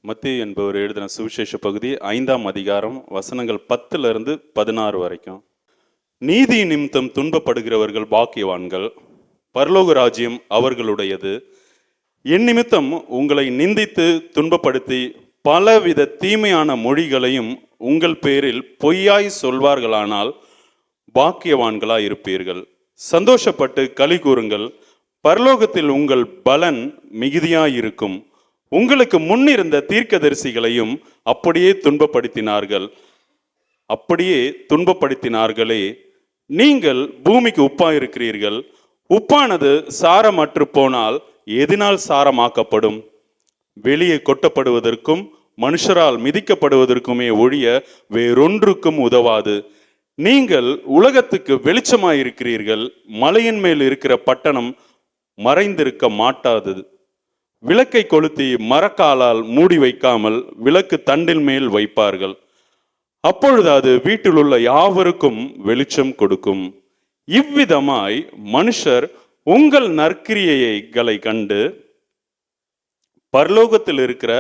மத்தேயு என்பவர் எழுதின சுவிசேஷ பகுதி 5ஆம் அதிகாரம் வசனங்கள் 10 16 வரைக்கும். நீதி நிமித்தம் துன்பப்படுகிறவர்கள் பாக்கியவான்கள், பரலோக ராஜ்யம் அவர்களுடையது. என் நிமித்தம் உங்களை நிந்தித்து துன்பப்படுத்தி பலவித தீமையான மொழிகளையும் உங்கள் பேரில் பொய்யாய் சொல்வார்களானால் பாக்கியவான்களாய் இருப்பீர்கள். சந்தோஷப்பட்டு களி கூறுங்கள், பரலோகத்தில் உங்கள் பலன் மிகுதியாயிருக்கும். உங்களுக்கு முன்னிருந்த தீர்க்கதரிசிகளையும் அப்படியே துன்பப்படுத்தினார்களே. நீங்கள் பூமிக்கு உப்பாயிருக்கிறீர்கள். உப்பானது சாரமற்று போனால் எதனால் சாரமாக்கப்படும்? வெளியே கொட்டப்படுவதற்கும் மனுஷரால் மிதிக்கப்படுவதற்குமே ஒழிய வேறொன்றுக்கும் உதவாது. நீங்கள் உலகத்துக்கு வெளிச்சமாயிருக்கிறீர்கள். மலையின் மேல் இருக்கிற பட்டணம் மறைந்திருக்க மாட்டாது. விளக்கை கொளுத்தி மரக்காலால் மூடி வைக்காமல் விளக்கு தண்டில் மேல் வைப்பார்கள். அப்பொழுது அது வீட்டில் உள்ள யாவருக்கும் வெளிச்சம் கொடுக்கும். இவ்விதமாய் மனுஷர் உங்கள் நற்கிரியைகளை கண்டு பரலோகத்தில் இருக்கிற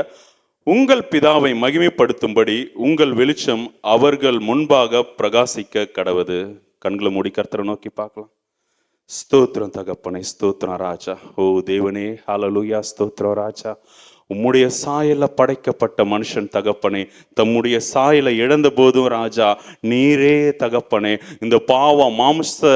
உங்கள் பிதாவை மகிமைப்படுத்தும்படி உங்கள் வெளிச்சம் அவர்கள் முன்பாக பிரகாசிக்க கடவது. கண்களை மூடி கர்த்தரை நோக்கி பார்க்கலாம். ஸ்தோத்திரம் தகப்பனே, ஸ்தோத்திரம் ராஜா. ஓ தேவனே, ஹல்லேலூயா, ஸ்தோத்திரம் ராஜா. உம்முடைய சாயல படைக்கப்பட்ட மனுஷன் தகப்பனே, தம்முடைய சாயல இழந்த போதும் ராஜா நீரே தகப்பனே இந்த பாவ மாம்ச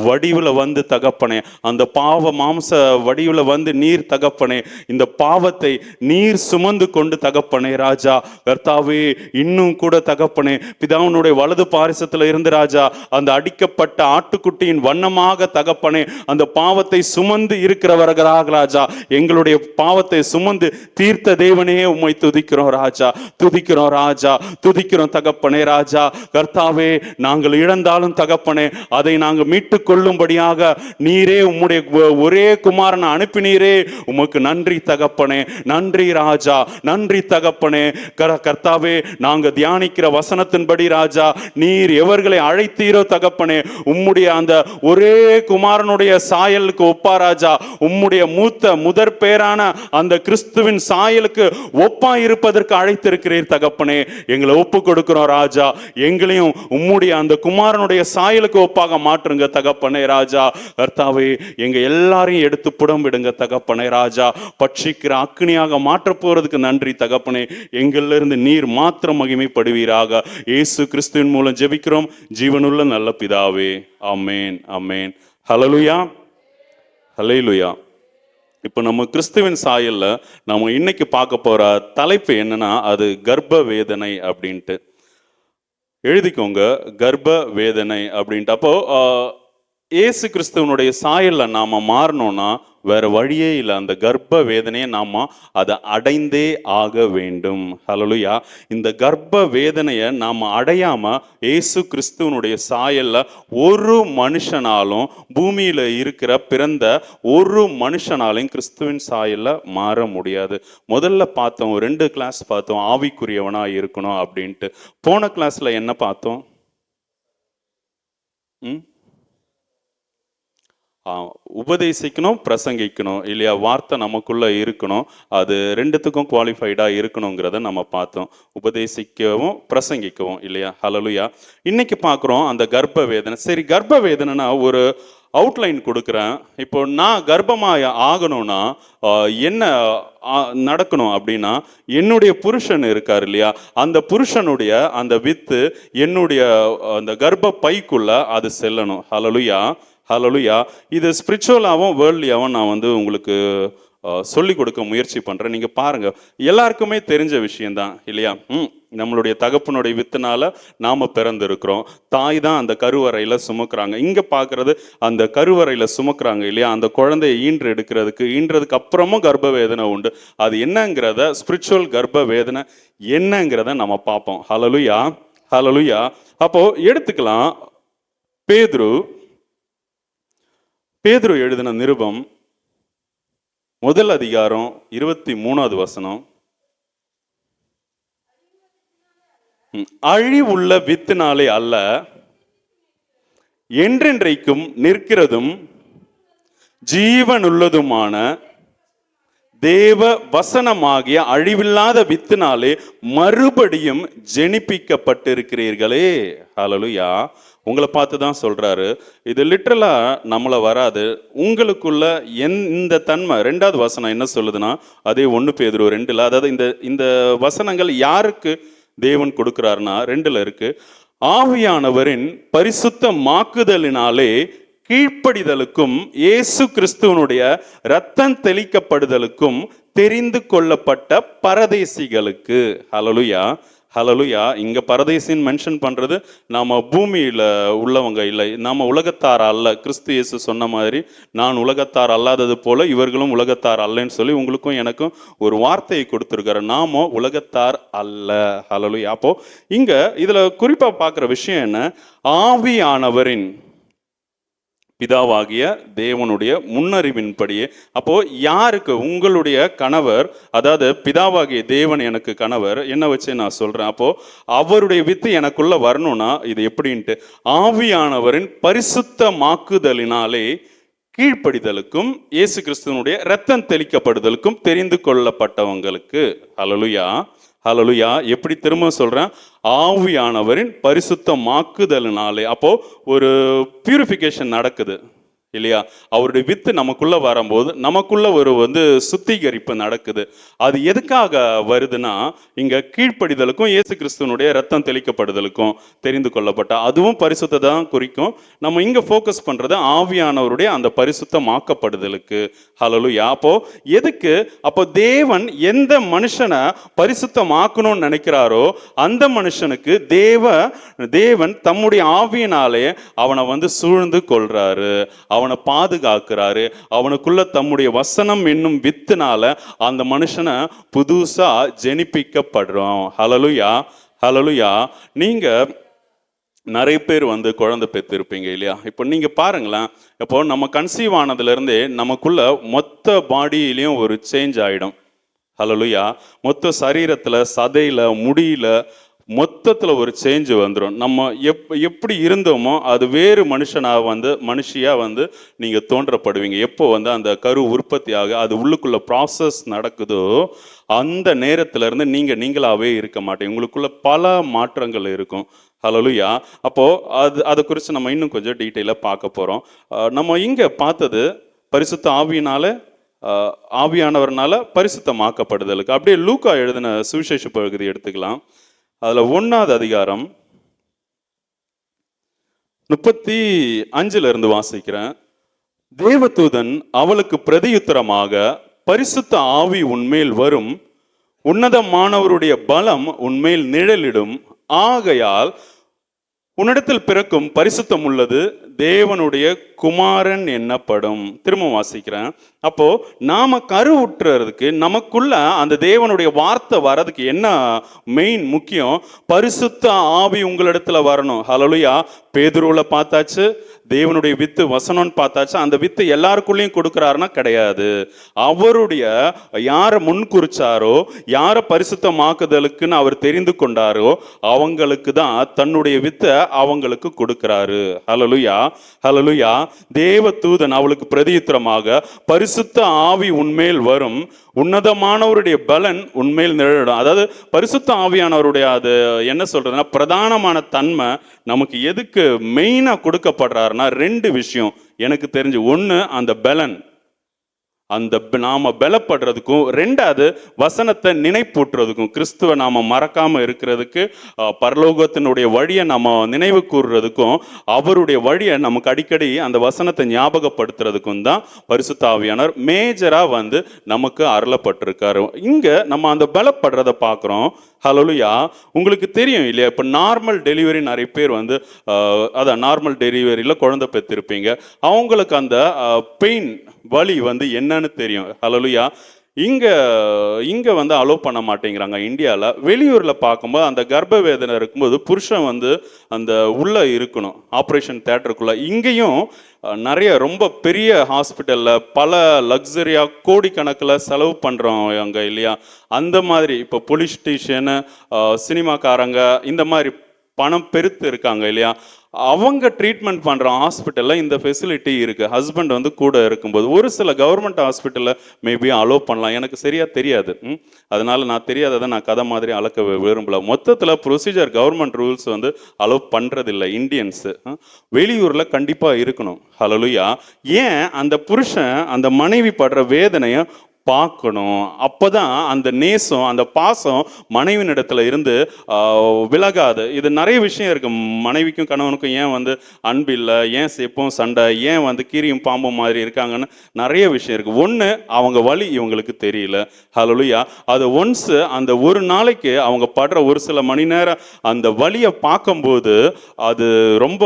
வடிவில் வந்து தகப்பனே, அந்த பாவ மாம்ச வடிவில் வந்து நீர் தகப்பனே இந்த பாவத்தை நீர் சுமந்து கொண்டு தகப்பனே ராஜா கர்த்தாவே, இன்னும் கூட தகப்பனே பிதாவினுடைய வலது பாரிசத்தில் இருந்து ராஜா அந்த அடிக்கப்பட்ட ஆட்டுக்குட்டியின் வண்ணமாக தகப்பனே அந்த பாவத்தை சுமந்து இருக்கிறவர்களாக ராஜா எங்களுடைய பாவத்தை சுமந்து தீர்த்த தேவனே உம்மை துதிக்கிறோம் ராஜா, துதிக்கிறோம் ராஜா, துதிக்கிறோம் தகப்பனே ராஜா. கர்த்தாவே, நாங்கள் இழந்தாலும் தகப்பனே அதை நாங்கள் மீட்டு கொள்ளும்படியாக நீரே உம்முடைய ஒரே குமாரனை அனுப்பினீரே. உமக்கு நன்றி தகப்பனே, நன்றி ராஜா, நன்றி தகப்பனே. கர்த்தாவே, நாங்கள் தியானிக்கிற வசனத்தின்படி ராஜா நீர் எவர்களை அழைத்தீரோ தகப்பனே உம்முடைய அந்த ஒரே குமாரனுடைய சாயலுக்கு ஒப்பா ராஜா, உம்முடைய மூத்த முதற் பேரான அந்த கிறிஸ்துவின் சாயலுக்கு ஒப்பா இருப்பதற்கு அழைத்திருக்கிறீர் தகப்பனே. எங்களை ஒப்பு கொடுக்கிறோம் ராஜா, எங்களையும் உம்முடைய அந்த குமாரனுடைய சாயலுக்கு ஒப்பாக மாற்றுங்க தகப்பனே ராஜா. கர்த்தாவே, எங்க எல்லாரையும் எடுத்து புடம்பிடுங்க தகப்பனே ராஜா. பட்சிக்கிற அக்னியாக மாற்ற போறதுக்கு நன்றி தகப்பனே. எங்களிலிருந்து நீர் மாத்திரம் மகிமைப்படுவீராக. இயேசு கிறிஸ்துவின் மூலம் ஜெபிக்கிறோம் ஜீவனுள்ள நல்ல பிதாவே, ஆமேன், ஆமேன். ஹல்லேலூயா, ஹல்லேலூயா. இப்போ நம்ம கிறிஸ்துவின் சாயல்ல நம்ம இன்னைக்கு பார்க்க போற தலைப்பு என்னன்னா அது கர்ப்ப வேதனை அப்படின்ட்டு எழுதிக்கோங்க. கர்ப்ப வேதனை அப்படின்ட்டு. அப்போ இயேசு கிறிஸ்துவனுடைய சாயல்ல நாம மாறணும்னா வேற வழியே இல்லை. அந்த கர்ப்ப வேதனையை நாம அதை அடைந்தே ஆக வேண்டும். ஹல்லேலூயா. இந்த கர்ப்ப வேதனையை நாம அடையாம இயேசு கிறிஸ்துவனுடைய சாயல்ல ஒரு மனுஷனாலும் பூமியில இருக்கிற பிறந்த ஒரு மனுஷனாலையும் கிறிஸ்துவின் சாயல்ல மாற முடியாது. முதல்ல பார்த்தோம், 2 கிளாஸ் பார்த்தோம், ஆவிக்குரியவனா இருக்கணும் அப்படின்ட்டு. போன கிளாஸ்ல என்ன பார்த்தோம்? உபதேசிக்கணும், பிரசங்கிக்கணும் இல்லையா? வார்த்தை நமக்குள்ள இருக்கணும், அது 2த்துக்கும் குவாலிஃபைடா இருக்கணுங்கிறத நம்ம பார்த்தோம். உபதேசிக்கவும் பிரசங்கிக்கவும் இல்லையா? ஹல்லேலூயா. இன்னைக்கு பார்க்குறோம் அந்த கர்ப்ப வேதனை. சரி, கர்ப்ப வேதனைனா ஒரு அவுட்லைன் கொடுக்குறேன். இப்போ நான் கர்ப்பமாக ஆகணும்னா என்ன நடக்கணும் அப்படின்னா, என்னுடைய புருஷன் இருக்கார் இல்லையா, அந்த புருஷனுடைய அந்த வித்து என்னுடைய அந்த கர்ப்ப பைக்குள்ள அது செல்லணும். ஹல்லேலூயா, ஹல்லேலூயா. இது ஸ்பிரிச்சுவலாகவும் வேர்ல்ட்லியாகவும் நான் உங்களுக்கு சொல்லி கொடுக்க முயற்சி பண்ணுறேன். நீங்கள் பாருங்கள், எல்லாருக்குமே தெரிஞ்ச விஷயந்தான் இல்லையா? நம்மளுடைய தகப்பனுடைய வித்துனால நாம் பிறந்திருக்கிறோம். தாய் தான் அந்த கருவறையில் சுமக்கிறாங்க. இங்கே பார்க்குறது அந்த கருவறையில் சுமக்கிறாங்க இல்லையா? அந்த குழந்தையை ஈன்றதுக்கு அப்புறமும் கர்ப்ப வேதனை உண்டு. அது என்னங்கிறத, ஸ்பிரிச்சுவல் கர்ப்ப வேதனை என்னங்கிறத நம்ம பார்ப்போம். ஹல்லேலூயா, ஹல்லேலூயா. அப்போது எடுத்துக்கலாம். பேதுரு எழுதின நிருபம் 1 அதிகாரம் 23வது வசனம். அழிவுள்ள வித்தினாலே அல்ல, என்றென்றைக்கும் நிற்கிறதும் ஜீவனுள்ளதுமான தேவ வசனமாகிய அழிவில்லாத வித்தினாலே மறுபடியும் ஜெனிப்பிக்கப்பட்டிருக்கிறீர்களே. ஹல்லேலூயா. உங்களை பார்த்து தான் சொல்றாரு. இது லிட்டரலா நம்மள வராது. உங்களுக்குள்ள இந்த தன்மை. 2வது வசனம் என்ன சொல்லுதுன்னா, அதே 1 பேதுரு 2ல, அதாவது இந்த வசனங்கள் யாருக்கு தேவன் கொடுக்கிறாருன்னா 2ல இருக்கு. ஆவியானவரின் பரிசுத்தமாக்குதலினாலே கீழ்ப்படிதலுக்கும் இயேசு கிறிஸ்துவனுடைய இரத்தம் தெளிக்கப்படுதலுக்கும் தெரிந்து கொள்ளப்பட்ட பரதேசிகளுக்கு. ஹல்லேலூயா, ஹல்லேலூயா. இங்க பரதேசின்னு மென்ஷன் பண்றது நாம பூமியில உள்ளவங்க இல்லை, நாம உலகத்தார் அல்ல. கிறிஸ்து இயேசு சொன்ன மாதிரி, நான் உலகத்தார் அல்லாதது போல இவர்களும் உலகத்தார் அல்லன்னு சொல்லி உங்களுக்கும் எனக்கும் ஒரு வார்த்தையை கொடுத்திருக்காரு. நாம உலகத்தார் அல்ல. ஹல்லேலூயா. அப்போ இங்க இதுல குறிப்பா பார்க்கிற விஷயம் என்ன, ஆவியானவரின் பிதாவாகிய தேவனுடைய முன்னறிவின்படியே. அப்போ யாருக்கு? உங்களுடைய கணவர், அதாவது பிதாவாகிய தேவன் எனக்கு கணவர், என்ன வச்சு நான் சொல்றேன். அப்போ அவருடைய வித்து எனக்குள்ள வரணும்னா இது எப்படின்ட்டு, ஆவியானவரின் பரிசுத்தமாக்குதலினாலே கீழ்ப்படிதலுக்கும் இயேசு கிறிஸ்துவனுடைய இரத்தம் தெளிக்கப்படுதலுக்கும் தெரிந்து கொள்ளப்பட்டவங்களுக்கு. ஹல்லேலூயா, ஹல்லேலூயா. எப்படி திரும்ப சொல்றேன், ஆவியானவரின் பரிசுத்தமாக்குதலினாலே. அப்போ ஒரு பியூரிஃபிகேஷன் நடக்குது இல்லையா? அவருடைய வித்து நமக்குள்ள வரும்போது நமக்குள்ள ஒரு சுத்திகரிப்பு நடக்குது. அது எதுக்காக வருதுன்னா, இங்க கீழ்ப்படிதலுக்கும் இயேசு கிறிஸ்துவனுடைய இரத்தம் தெளிக்கப்படுதலுக்கும் தெரிந்து கொள்ளப்பட்ட, அதுவும் பரிசுத்தத்தை தான் குறிக்கும். நம்ம இங்க ஃபோக்கஸ் பண்றது ஆவியானவருடைய அந்த பரிசுத்தமாக்கப்படுதலுக்கு. ஹல்லேலூயா. அப்போ எதுக்கு? அப்போ தேவன் எந்த மனுஷனை பரிசுத்தமாக்கணும்னு நினைக்கிறாரோ அந்த மனுஷனுக்கு தேவன் தம்முடைய ஆவியினாலே அவனை சூழ்ந்து கொள்றாரு, அவனை பாதுகாக்கிறாரு. அவனுக்குள்ள தம்முடைய வசனம் என்னும் வித்துனால அந்த மனுஷனை புதுசா ஜெனிப்பிக்கப்படுறோம். ஹல்லேலூயா, ஹல்லேலூயா. நீங்க நிறைய பேர் குழந்தை பெற்றிருப்பீங்க இல்லையா? இப்போ நீங்க பாருங்களேன், இப்போ நம்ம கன்சீவ் ஆனதுல இருந்தே நமக்குள்ள மொத்த பாடியிலையும் ஒரு சேஞ்ச் ஆயிடும். ஹல்லேலூயா. மொத்த சரீரத்துல, சதையில, முடியில, மொத்தத்துல ஒரு சேஞ்ச் வந்துடும். நம்ம எப்படி இருந்தோமோ அது வேறு மனுஷியா நீங்க தோன்றப்படுவீங்க. எப்போ அந்த கரு உற்பத்தி ஆக அது உள்ளுக்குள்ள ப்ராசஸ் நடக்குதோ அந்த நேரத்துல இருந்து நீங்களாவே இருக்க மாட்டீங்க. உங்களுக்குள்ள பல மாற்றங்கள் இருக்கும். ஹல்லேலூயா. அப்போ அதை குறித்து நம்ம இன்னும் கொஞ்சம் டீட்டெயிலாக பார்க்க போறோம். நம்ம இங்க பார்த்தது பரிசுத்த ஆவியானவர்னால பரிசுத்தமாக்கப்படுதலுக்கு. அப்படியே லூக்கா எழுதின சுவிசேஷ பகுதி எடுத்துக்கலாம். அதுல 1வது அதிகாரம் 35 இருந்து வாசிக்கிறேன். தேவதூதன் அவளுக்கு பிரதியுத்தரமாக, பரிசுத்த ஆவி உன்மேல் வரும், உன்னதமானவருடைய பலம் உன்மேல் நிழலிடும், ஆகையால் உன்னிடத்தில் பிறக்கும் பரிசுத்தம் உள்ளது தேவனுடைய குமாரன் என்னப்படும். திரும்ப வாசிக்கிறேன். அப்போ நாம கருவுற்றுறதுக்கு நமக்குள்ள அந்த தேவனுடைய வார்த்தை வர்றதுக்கு என்ன மெயின் முக்கியம்? பரிசுத்த ஆவி உங்களிடத்துல வரணும். ஹல்லேலூயா. பேதுருவுல பார்த்தாச்சு, தேவனுடைய வித்து வசனம்னு பார்த்தாச்சு. அந்த வித்து எல்லாருக்குள்ளேயும் கொடுக்குறாருன்னா கிடையாது. அவருடைய யாரை முன்குறிச்சாரோ, யாரை பரிசுத்தமாக்குதலுக்குன்னு அவர் தெரிந்து கொண்டாரோ அவங்களுக்கு தான் தன்னுடைய வித்தை அவங்களுக்கு கொடுக்கிறாரு. ஹல்லேலூயா, ஹல்லேலூயா. தேவதூதன் அவளுக்கு பிரதியுத்தரமாக, பரிசுத்த ஆவி உன்மேல் வரும், உன்னதமானவருடைய பலன் உண்மையில் நிழலிடும். அதாவது பரிசுத்த ஆவியானவருடைய அது என்ன சொல்றதுன்னா, பிரதானமான தன்மை நமக்கு எதுக்கு மெயினா கொடுக்கப்படுறாருன்னா 2 விஷயம் எனக்கு தெரிஞ்சு. 1 அந்த பலன், அந்த நாம பலப்படுறதுக்கும், 2வது வசனத்தை நினைப்பூட்டுறதுக்கும், கிறிஸ்துவ நாம மறக்காம இருக்கிறதுக்கு, பரலோகத்தினுடைய வழியை நம்ம நினைவு கூறுறதுக்கும், அவருடைய வழியை நமக்கு அடிக்கடி அந்த வசனத்தை ஞாபகப்படுத்துறதுக்கும் தான் பரிசுத்த ஆவியானவர் மேஜரா நமக்கு அருளப்பட்டிருக்காரு. இங்க நம்ம அந்த பலப்படுறத பார்க்குறோம். ஹல்லேலூயா. உங்களுக்கு தெரியும் இல்லையா, இப்போ நார்மல் டெலிவரி நிறைய பேர் அதான் நார்மல் டெலிவரியில் குழந்தை பெற்றிருப்பீங்க. அவங்களுக்கு அந்த பெயின் வலி என்னன்னு தெரியும். ஹல்லேலூயா. இங்க அலோவ் பண்ண மாட்டேங்கிறாங்க இந்தியாவில். வெளியூரில் பார்க்கும்போது அந்த கர்ப்ப வேதனை இருக்கும்போது புருஷன் அந்த உள்ள இருக்கணும், ஆப்ரேஷன் தேட்டருக்குள்ள. இங்கேயும் நிறைய ரொம்ப பெரிய ஹாஸ்பிட்டலில் பல லக்ஸரியாக கோடிக்கணக்கில் செலவு பண்ணுறோம் அங்கே இல்லையா. அந்த மாதிரி இப்போ பொலிட்டீஷியனு, சினிமாக்காரங்க, இந்த மாதிரி பணம் பெருத்து இருக்காங்க இல்லையா. அவங்க ட்ரீட்மெண்ட் பண்ணுற ஹாஸ்பிட்டலில் இந்த ஃபெசிலிட்டி இருக்குது. ஹஸ்பண்ட் வந்து கூட இருக்கும்போது ஒரு சில கவர்மெண்ட் ஹாஸ்பிட்டலில் மேபி அலோவ் பண்ணலாம். எனக்கு சரியாக தெரியாது. அதனால் நான் தெரியாததை நான் கதை மாதிரி அளக்க விரும்பல. மொத்தத்தில் ப்ரொசீஜர் கவர்மெண்ட் ரூல்ஸ் வந்து அலோவ் பண்ணுறதில்லை இந்தியன்ஸு. வெளியூரில் கண்டிப்பாக இருக்கணும். ஹல்லேலூயா. ஏன் அந்த புருஷன் அந்த மனைவி படுற வேதனையை பார்க்கணும். அப்போதான் அந்த நேசம், அந்த பாசம் மனைவினிடத்துல இருந்து விலகாது. இது நிறைய விஷயம் இருக்கு. மனைவிக்கும் கணவனுக்கும் ஏன் வந்து அன்பு இல்லை, ஏன் எப்பவும் சண்டை, ஏன் வந்து கீரியும் பாம்பும் மாதிரி இருக்காங்கன்னு நிறைய விஷயம் இருக்கு. ஒன்று, அவங்க வலி இவங்களுக்கு தெரியல. ஹல்லேலூயா. அது ஒன்ஸ் அந்த ஒரு நாளைக்கு அவங்க படுற ஒரு சில மணி நேரம் அந்த வலியை பார்க்கும்போது அது ரொம்ப,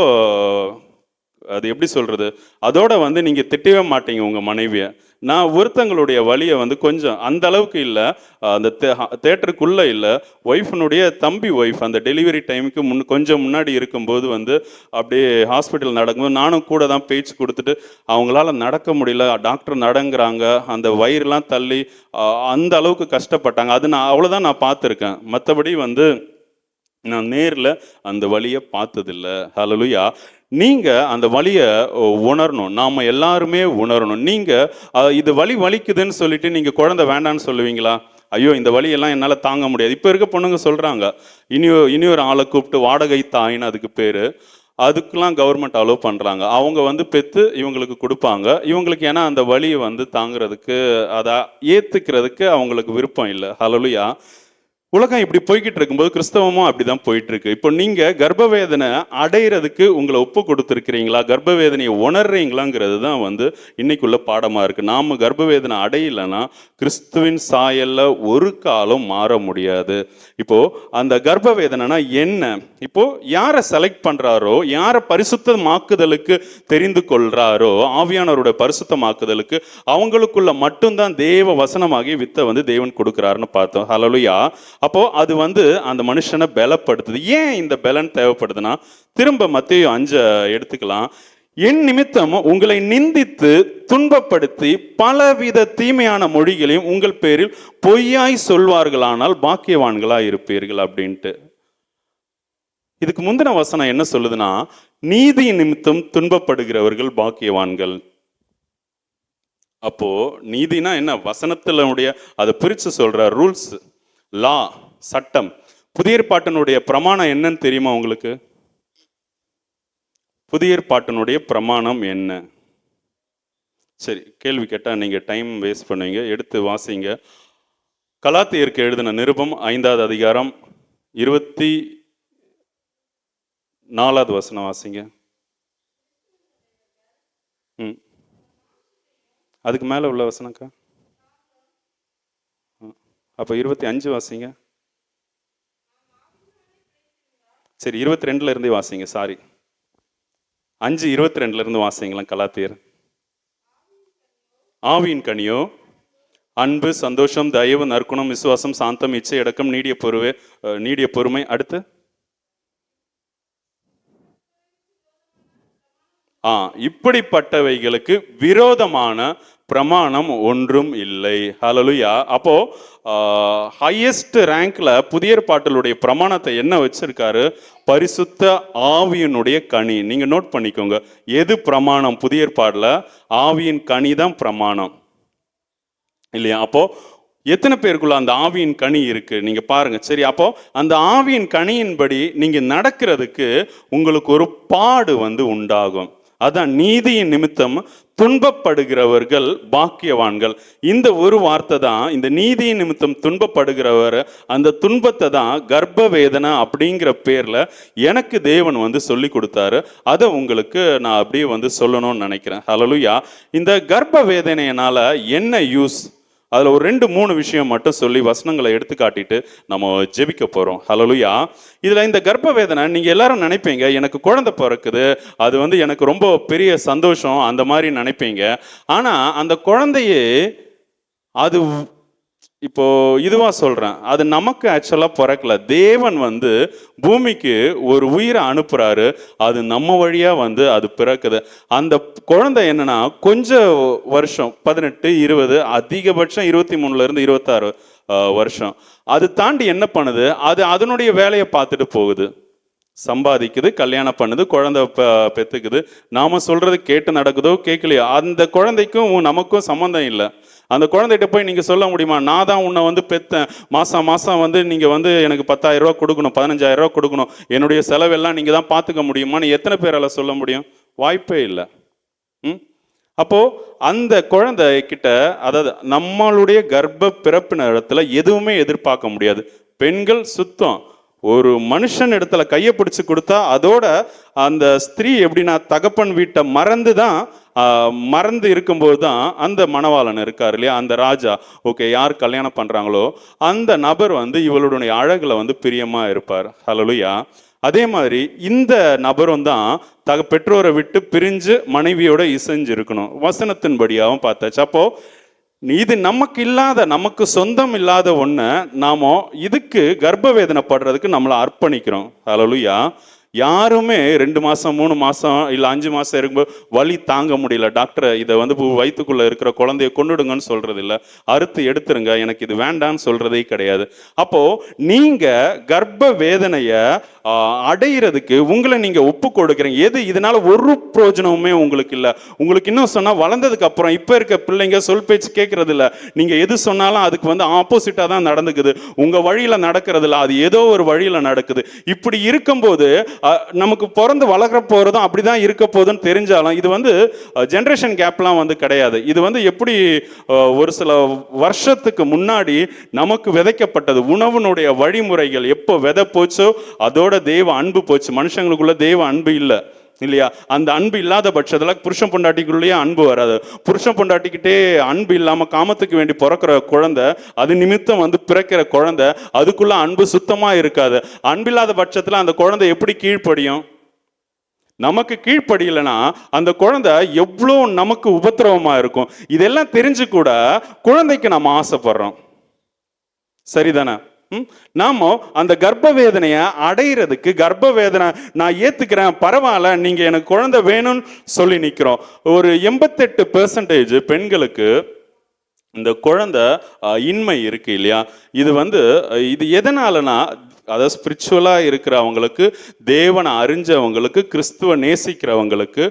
அது எப்படி சொல்றது, அதோட வந்து நீங்க திட்டவே மாட்டீங்க உங்க மனைவியை. நான் ஒருத்தங்களுடைய வழியை வந்து கொஞ்சம் அந்த அளவுக்கு இல்லை, அந்த தேட்டருக்குள்ளே இல்லை, ஒய்ஃபினுடைய தம்பி ஒய்ஃப் அந்த டெலிவரி டைமுக்கு கொஞ்சம் முன்னாடி இருக்கும்போது வந்து அப்படியே ஹாஸ்பிட்டல் நடக்கும்போது நானும் கூட தான் பேச்சு கொடுத்துட்டு அவங்களால நடக்க முடியல, டாக்டர் நடங்குறாங்க, அந்த வயிறுலாம் தள்ளி அந்த அளவுக்கு கஷ்டப்பட்டாங்க. அது நான் அவ்வளோதான் நான் பார்த்துருக்கேன். மற்றபடி வந்து நான் நேரில் அந்த வழியை பார்த்ததில்லை. ஹல்லேலூயா. நீங்கள் அந்த வலியை உணரணும். நாம் எல்லாருமே உணரணும். நீங்கள் இது வலிக்குதுன்னு சொல்லிட்டு நீங்கள் குழந்தை வேண்டான்னு சொல்லுவீங்களா? ஐயோ இந்த வலியெல்லாம் என்னால் தாங்க முடியாது. இப்போ இருக்க பொண்ணுங்க சொல்கிறாங்க, இனியொரு ஆளை கூப்பிட்டு வாடகை தாயின்னு அதுக்கு பேர். அதுக்கெலாம் கவர்மெண்ட் அலோவ் பண்ணுறாங்க. அவங்க வந்து பெற்று இவங்களுக்கு கொடுப்பாங்க. இவங்களுக்கு ஏன்னா அந்த வலியை வந்து தாங்கிறதுக்கு, அதை ஏற்றுக்கிறதுக்கு அவங்களுக்கு விருப்பம் இல்லை. ஹல்லேலூயா. உலகம் இப்படி போய்கிட்டு இருக்கும்போது கிறிஸ்தவமும் அப்படிதான் போயிட்டு இருக்கு. இப்போ நீங்க கர்ப்பவேதனை அடையிறதுக்கு உங்களை ஒப்பு கொடுத்துருக்கிறீங்களா, கர்ப்பவேதனையை உணர்றீங்களாங்கிறது தான் வந்து இன்னைக்குள்ள பாடமா இருக்கு. நாம கர்ப்பவேதனை அடையலைன்னா கிறிஸ்துவின் சாயல்ல ஒரு காலம் மாற முடியாது. இப்போ அந்த கர்ப்பவேதனைனா என்ன? இப்போ யாரை செலக்ட் பண்றாரோ, யாரை பரிசுத்தமாக்குதலுக்கு தெரிந்து கொள்றாரோ, ஆவியானவருடைய பரிசுத்தமாக்குதலுக்கு அவங்களுக்குள்ள மட்டும்தான் தேவ வசனமாகிய வித்தை வந்து தேவன் கொடுக்கிறாருன்னு பார்த்தோம். ஹல்லேலூயா. அப்போ அது வந்து அந்த மனுஷனை பலப்படுத்துது. ஏன் இந்த பலன் தேவைப்படுதுன்னா, திரும்ப மத்தேயு 5 எடுத்துக்கலாம். என் நிமித்தம் உங்களை நிந்தித்து துன்பப்படுத்தி பலவித தீமையான மொழிகளையும் உங்கள் பேரில் பொய்யாய் சொல்வார்களானால் பாக்கியவான்களா இருப்பீர்கள் அப்படின்ட்டு. இதுக்கு முந்தின வசனம் என்ன சொல்லுதுன்னா, நீதி நிமித்தம் துன்பப்படுகிறவர்கள் பாக்கியவான்கள். அப்போ நீதினா என்ன? வசனத்தினுடைய அதை பிரிச்சு சொல்ற ரூல்ஸ், லா, சட்டம். புதிய ஏற்பாட்டினுடைய பிரமாணம் என்னன்னு தெரியுமா உங்களுக்கு? புதிய ஏற்பாட்டினுடைய பிரமாணம் என்ன? சரி, கேள்வி கேட்டா நீங்க டைம் வேஸ்ட் பண்ணுவீங்க. எடுத்து வாசிங்க. கலாத்தியருக்கு எழுதின நிருபம் 5வது அதிகாரம் 24வது வசனம் வாசிங்க. அதுக்கு மேல உள்ள வசனக்கா? அப்போ 25 வாசிங்க. சரி, 22ல இருந்து வாசிங்க. சாரி, 5:22 இருந்து வாசிங்களா. கலாத்தியர். ஆவியின் கனியோ அன்பு, சந்தோஷம், தயவு, நற்குணம், விசுவாசம், சாந்தம், இச்சை அடக்கம், நீடிய பொறுமை. அடுத்து இப்படிப்பட்டவைகளுக்கு விரோதமான பிரமாணம் ஒன்றும் இல்லை. ஹல்லேலூயா. அப்போ ஹையஸ்ட் ரேங்க்ல புதிய ஏற்பாட்டினுடைய பிரமாணத்தை என்ன வச்சிருக்காரு? பரிசுத்த ஆவியினுடைய கனி. நீங்க நோட் பண்ணிக்கோங்க, எது பிரமாணம் புதிய ஏற்பாடுல? ஆவியின் கனி தான் பிரமாணம், இல்லையா? அப்போ எத்தனை பேருக்குள்ள அந்த ஆவியின் கனி இருக்கு நீங்க பாருங்க. சரி, அப்போ அந்த ஆவியின் கனியின்படி நீங்க நடக்கிறதுக்கு உங்களுக்கு ஒரு பாடு வந்து உண்டாகும். அதான் நீதியின் நிமித்தம் துன்பப்படுகிறவர்கள் பாக்கியவான்கள். இந்த ஒரு வார்த்தை தான், இந்த நீதியின் நிமித்தம் துன்பப்படுகிறவர், அந்த துன்பத்தை தான் கர்ப்ப வேதனை அப்படிங்கிற பேர்ல எனக்கு தேவன் வந்து சொல்லி கொடுத்தாரு. அதை உங்களுக்கு நான் அப்படியே வந்து சொல்லணும்னு நினைக்கிறேன். ஹல்லேலூயா. இந்த கர்ப்ப வேதனையினால என்ன யூஸ்? அதில் ஒரு 2-3 விஷயம் மட்டும் சொல்லி வசனங்களை எடுத்து காட்டிட்டு நம்ம ஜெபிக்க போகிறோம். ஹல்லேலூயா. இதில் இந்த கர்ப்ப வேதனை நீங்கள் எல்லாரும் நினைப்பீங்க, எனக்கு குழந்தை பிறக்குது, அது வந்து எனக்கு ரொம்ப பெரிய சந்தோஷம், அந்த மாதிரி நினைப்பீங்க. ஆனால் அந்த குழந்தையே அது இப்போ இதுவாக சொல்கிறேன், அது நமக்கு ஆக்சுவலாக பிறக்கல. தேவன் வந்து பூமிக்கு ஒரு உயிரை அனுப்புகிறாரு, அது நம்ம வழியாக வந்து அது பிறக்குது. அந்த குழந்தை என்னன்னா கொஞ்சம் வருஷம், 18, 20, அதிகபட்சம் 23லேருந்து 26 வருஷம். அது தாண்டி என்ன பண்ணுது? அது அதனுடைய வேலையை பார்த்துட்டு போகுது. சம்பாதிக்குது, கல்யாணம் பண்ணுது, குழந்தை பெத்துக்குது. நாம சொல்றது கேட்டு நடக்குதோ கேட்கலையோ அந்த குழந்தைக்கும் நமக்கும் சம்மந்தம் இல்லை. அந்த குழந்தைகிட்ட போய் நீங்க சொல்ல முடியுமா, நான் தான் உன்னை வந்து பெத்தேன், மாசம் மாசம் வந்து நீங்க வந்து எனக்கு 10,000 ரூபா கொடுக்கணும், 15,000 ரூபா கொடுக்கணும், என்னுடைய செலவெல்லாம் நீங்க தான் பார்த்துக்க முடியுமான்னு எத்தனை பேரால சொல்ல முடியும்? வாய்ப்பே இல்லை. அப்போ அந்த குழந்தை கிட்ட, அதாவது நம்மளுடைய கர்ப்ப பிறப்பின இடத்துல எதுவுமே எதிர்பார்க்க முடியாது. பெண்கள் சுத்தம். ஒரு மனுஷன் இடத்துல கையை பிடிச்சு கொடுத்தா அதோட அந்த ஸ்திரீ எப்படின்னா தகப்பன் வீட்டை மறந்து இருக்கும்போது தான் அந்த மணவாளன் இருக்கார் இல்லையா, அந்த ராஜா, ஓகே, யார் கல்யாணம் பண்றாங்களோ அந்த நபர் வந்து இவளுடைய அழகுல வந்து பிரியமா இருப்பார். ஹல்லேலூயா. அதே மாதிரி இந்த நபரும் தான் பெற்றோரை விட்டு பிரிஞ்சு மனைவியோட இசைஞ்சு இருக்கணும். வசனத்தின்படியாகவும் பார்த்தாச்சு. அப்போ இது நமக்கு இல்லாத, நமக்கு சொந்தம் இல்லாத ஒண்ணு நாம இதுக்கு கர்ப்ப வேதனை படுறதுக்கு நம்மளை அர்ப்பணிக்கிறோம். ஹல்லேலூயா. யாருமே 2 மாசம் 3 மாசம் இல்லை 5 மாசம் இருக்கும்போது வலி தாங்க முடியல, டாக்டர் இதை வந்து வயிற்றுக்குள்ள இருக்கிற குழந்தைய கொண்டுடுங்கன்னு சொல்றது இல்லை, அறுத்து எடுத்துருங்க, எனக்கு இது வேண்டான்னு சொல்றதே கிடையாது. அப்போ நீங்க கர்ப்ப வேதனைய அடையிறதுக்கு உங்களை நீங்க ஒப்பு கொடுக்குறீங்க. இதனால ஒரு பிரயோஜனமுமே உங்களுக்கு இல்லை. உங்களுக்கு இன்னும் சொன்னா வளர்ந்ததுக்கு அப்புறம் இப்ப இருக்க பிள்ளைங்க சொல் பேச்சு கேட்கறது இல்லை. நீங்க எது சொன்னாலும் அதுக்கு வந்து ஆப்போசிட்டா தான் நடந்துக்குது. உங்க வழியில நடக்கிறது இல்லை, அது ஏதோ ஒரு வழியில நடக்குது. இப்படி இருக்கும்போது நமக்கு பிறந்து வளர்க்குற போறதும் அப்படிதான் இருக்க போதுன்னு தெரிஞ்சாலும் இது வந்து ஜென்ரேஷன் கேப்லாம் வந்து கிடையாது. இது வந்து எப்படி ஒரு சில வருஷத்துக்கு முன்னாடி நமக்கு விதைக்கப்பட்டது, உணவுனுடைய வழிமுறைகள் எப்போ விதை போச்சோ அதோட தேவ அன்பு போச்சு. மனுஷங்களுக்குள்ள தேவ அன்பு இல்லை இல்லையா? அந்த அன்பு இல்லாத பட்சத்துல புருஷன் பொண்டாட்டிக்குள்ளேயே அன்பு வராது. புருஷன் பொண்டாட்டிக்கிட்டே அன்பு இல்லாம காமத்துக்கு வேண்டி பிறக்கிற குழந்தை, அது நிமித்தம் வந்து பிறக்கிற குழந்தை, அதுக்குள்ள அன்பு சுத்தமா இருக்காது. அன்பில்லாத பட்சத்துல அந்த குழந்தை எப்படி கீழ்ப்படியும்? நமக்கு கீழ்ப்படியலைன்னா அந்த குழந்தை எவ்வளோ நமக்கு உபத்திரவமா இருக்கும். இதெல்லாம் தெரிஞ்சு கூட குழந்தைக்கு நம்ம ஆசைப்படுறோம். சரிதானே? நாம அந்த கர்ப்ப வேதனையை அடையிறதுக்கு, கர்ப்ப வேதனை நான் ஏத்துக்கிறேன், பரவாயில்ல, நீங்க எனக்கு குழந்தை வேணும்னு சொல்லி நிக்கிறோம். ஒரு 88% பெண்களுக்கு இந்த குழந்தை இன்மை இருக்கு இல்லையா? இது எதனாலனா, அதாவது ஸ்பிரிச்சுவலா இருக்கிறவங்களுக்கு, தேவனை அறிஞ்சவங்களுக்கு, கிறிஸ்துவ நேசிக்கிறவங்களுக்கு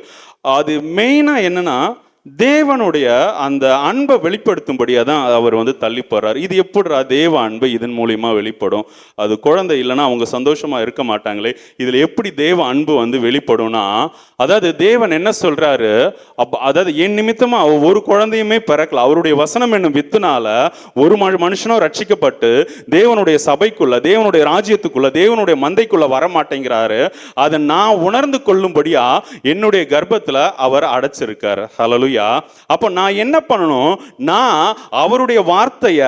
அது மெயினா என்னன்னா தேவனுடைய அந்த அன்பை வெளிப்படுத்தும்படியா தான் அவர் வந்து தள்ளி போறார். இது எப்படிரா தேவ அன்பு இதன் மூலியமா வெளிப்படும்? அது குழந்தை இல்லைன்னா அவங்க சந்தோஷமா இருக்க மாட்டாங்களே, இதுல எப்படி தேவ அன்பு வந்து வெளிப்படும்னா, அதாவது தேவன் என்ன சொல்றாரு, அதாவது என் நிமித்தமா ஒரு குழந்தையுமே பிறக்கல, அவருடைய வசனம் என்னும் வித்துனால ஒரு மனுஷனும் ரட்சிக்கப்பட்டு தேவனுடைய சபைக்குள்ள, தேவனுடைய ராஜ்யத்துக்குள்ள, தேவனுடைய மந்தைக்குள்ள வர மாட்டேங்கிறாரு. அதை நான் உணர்ந்து கொள்ளும்படியா என்னுடைய கர்ப்பத்துல அவர் அடைச்சிருக்காரு. ஹல்லேலூயா. அப்ப நான் என்ன பண்ணணும்? நான் அவருடைய வார்த்தைய,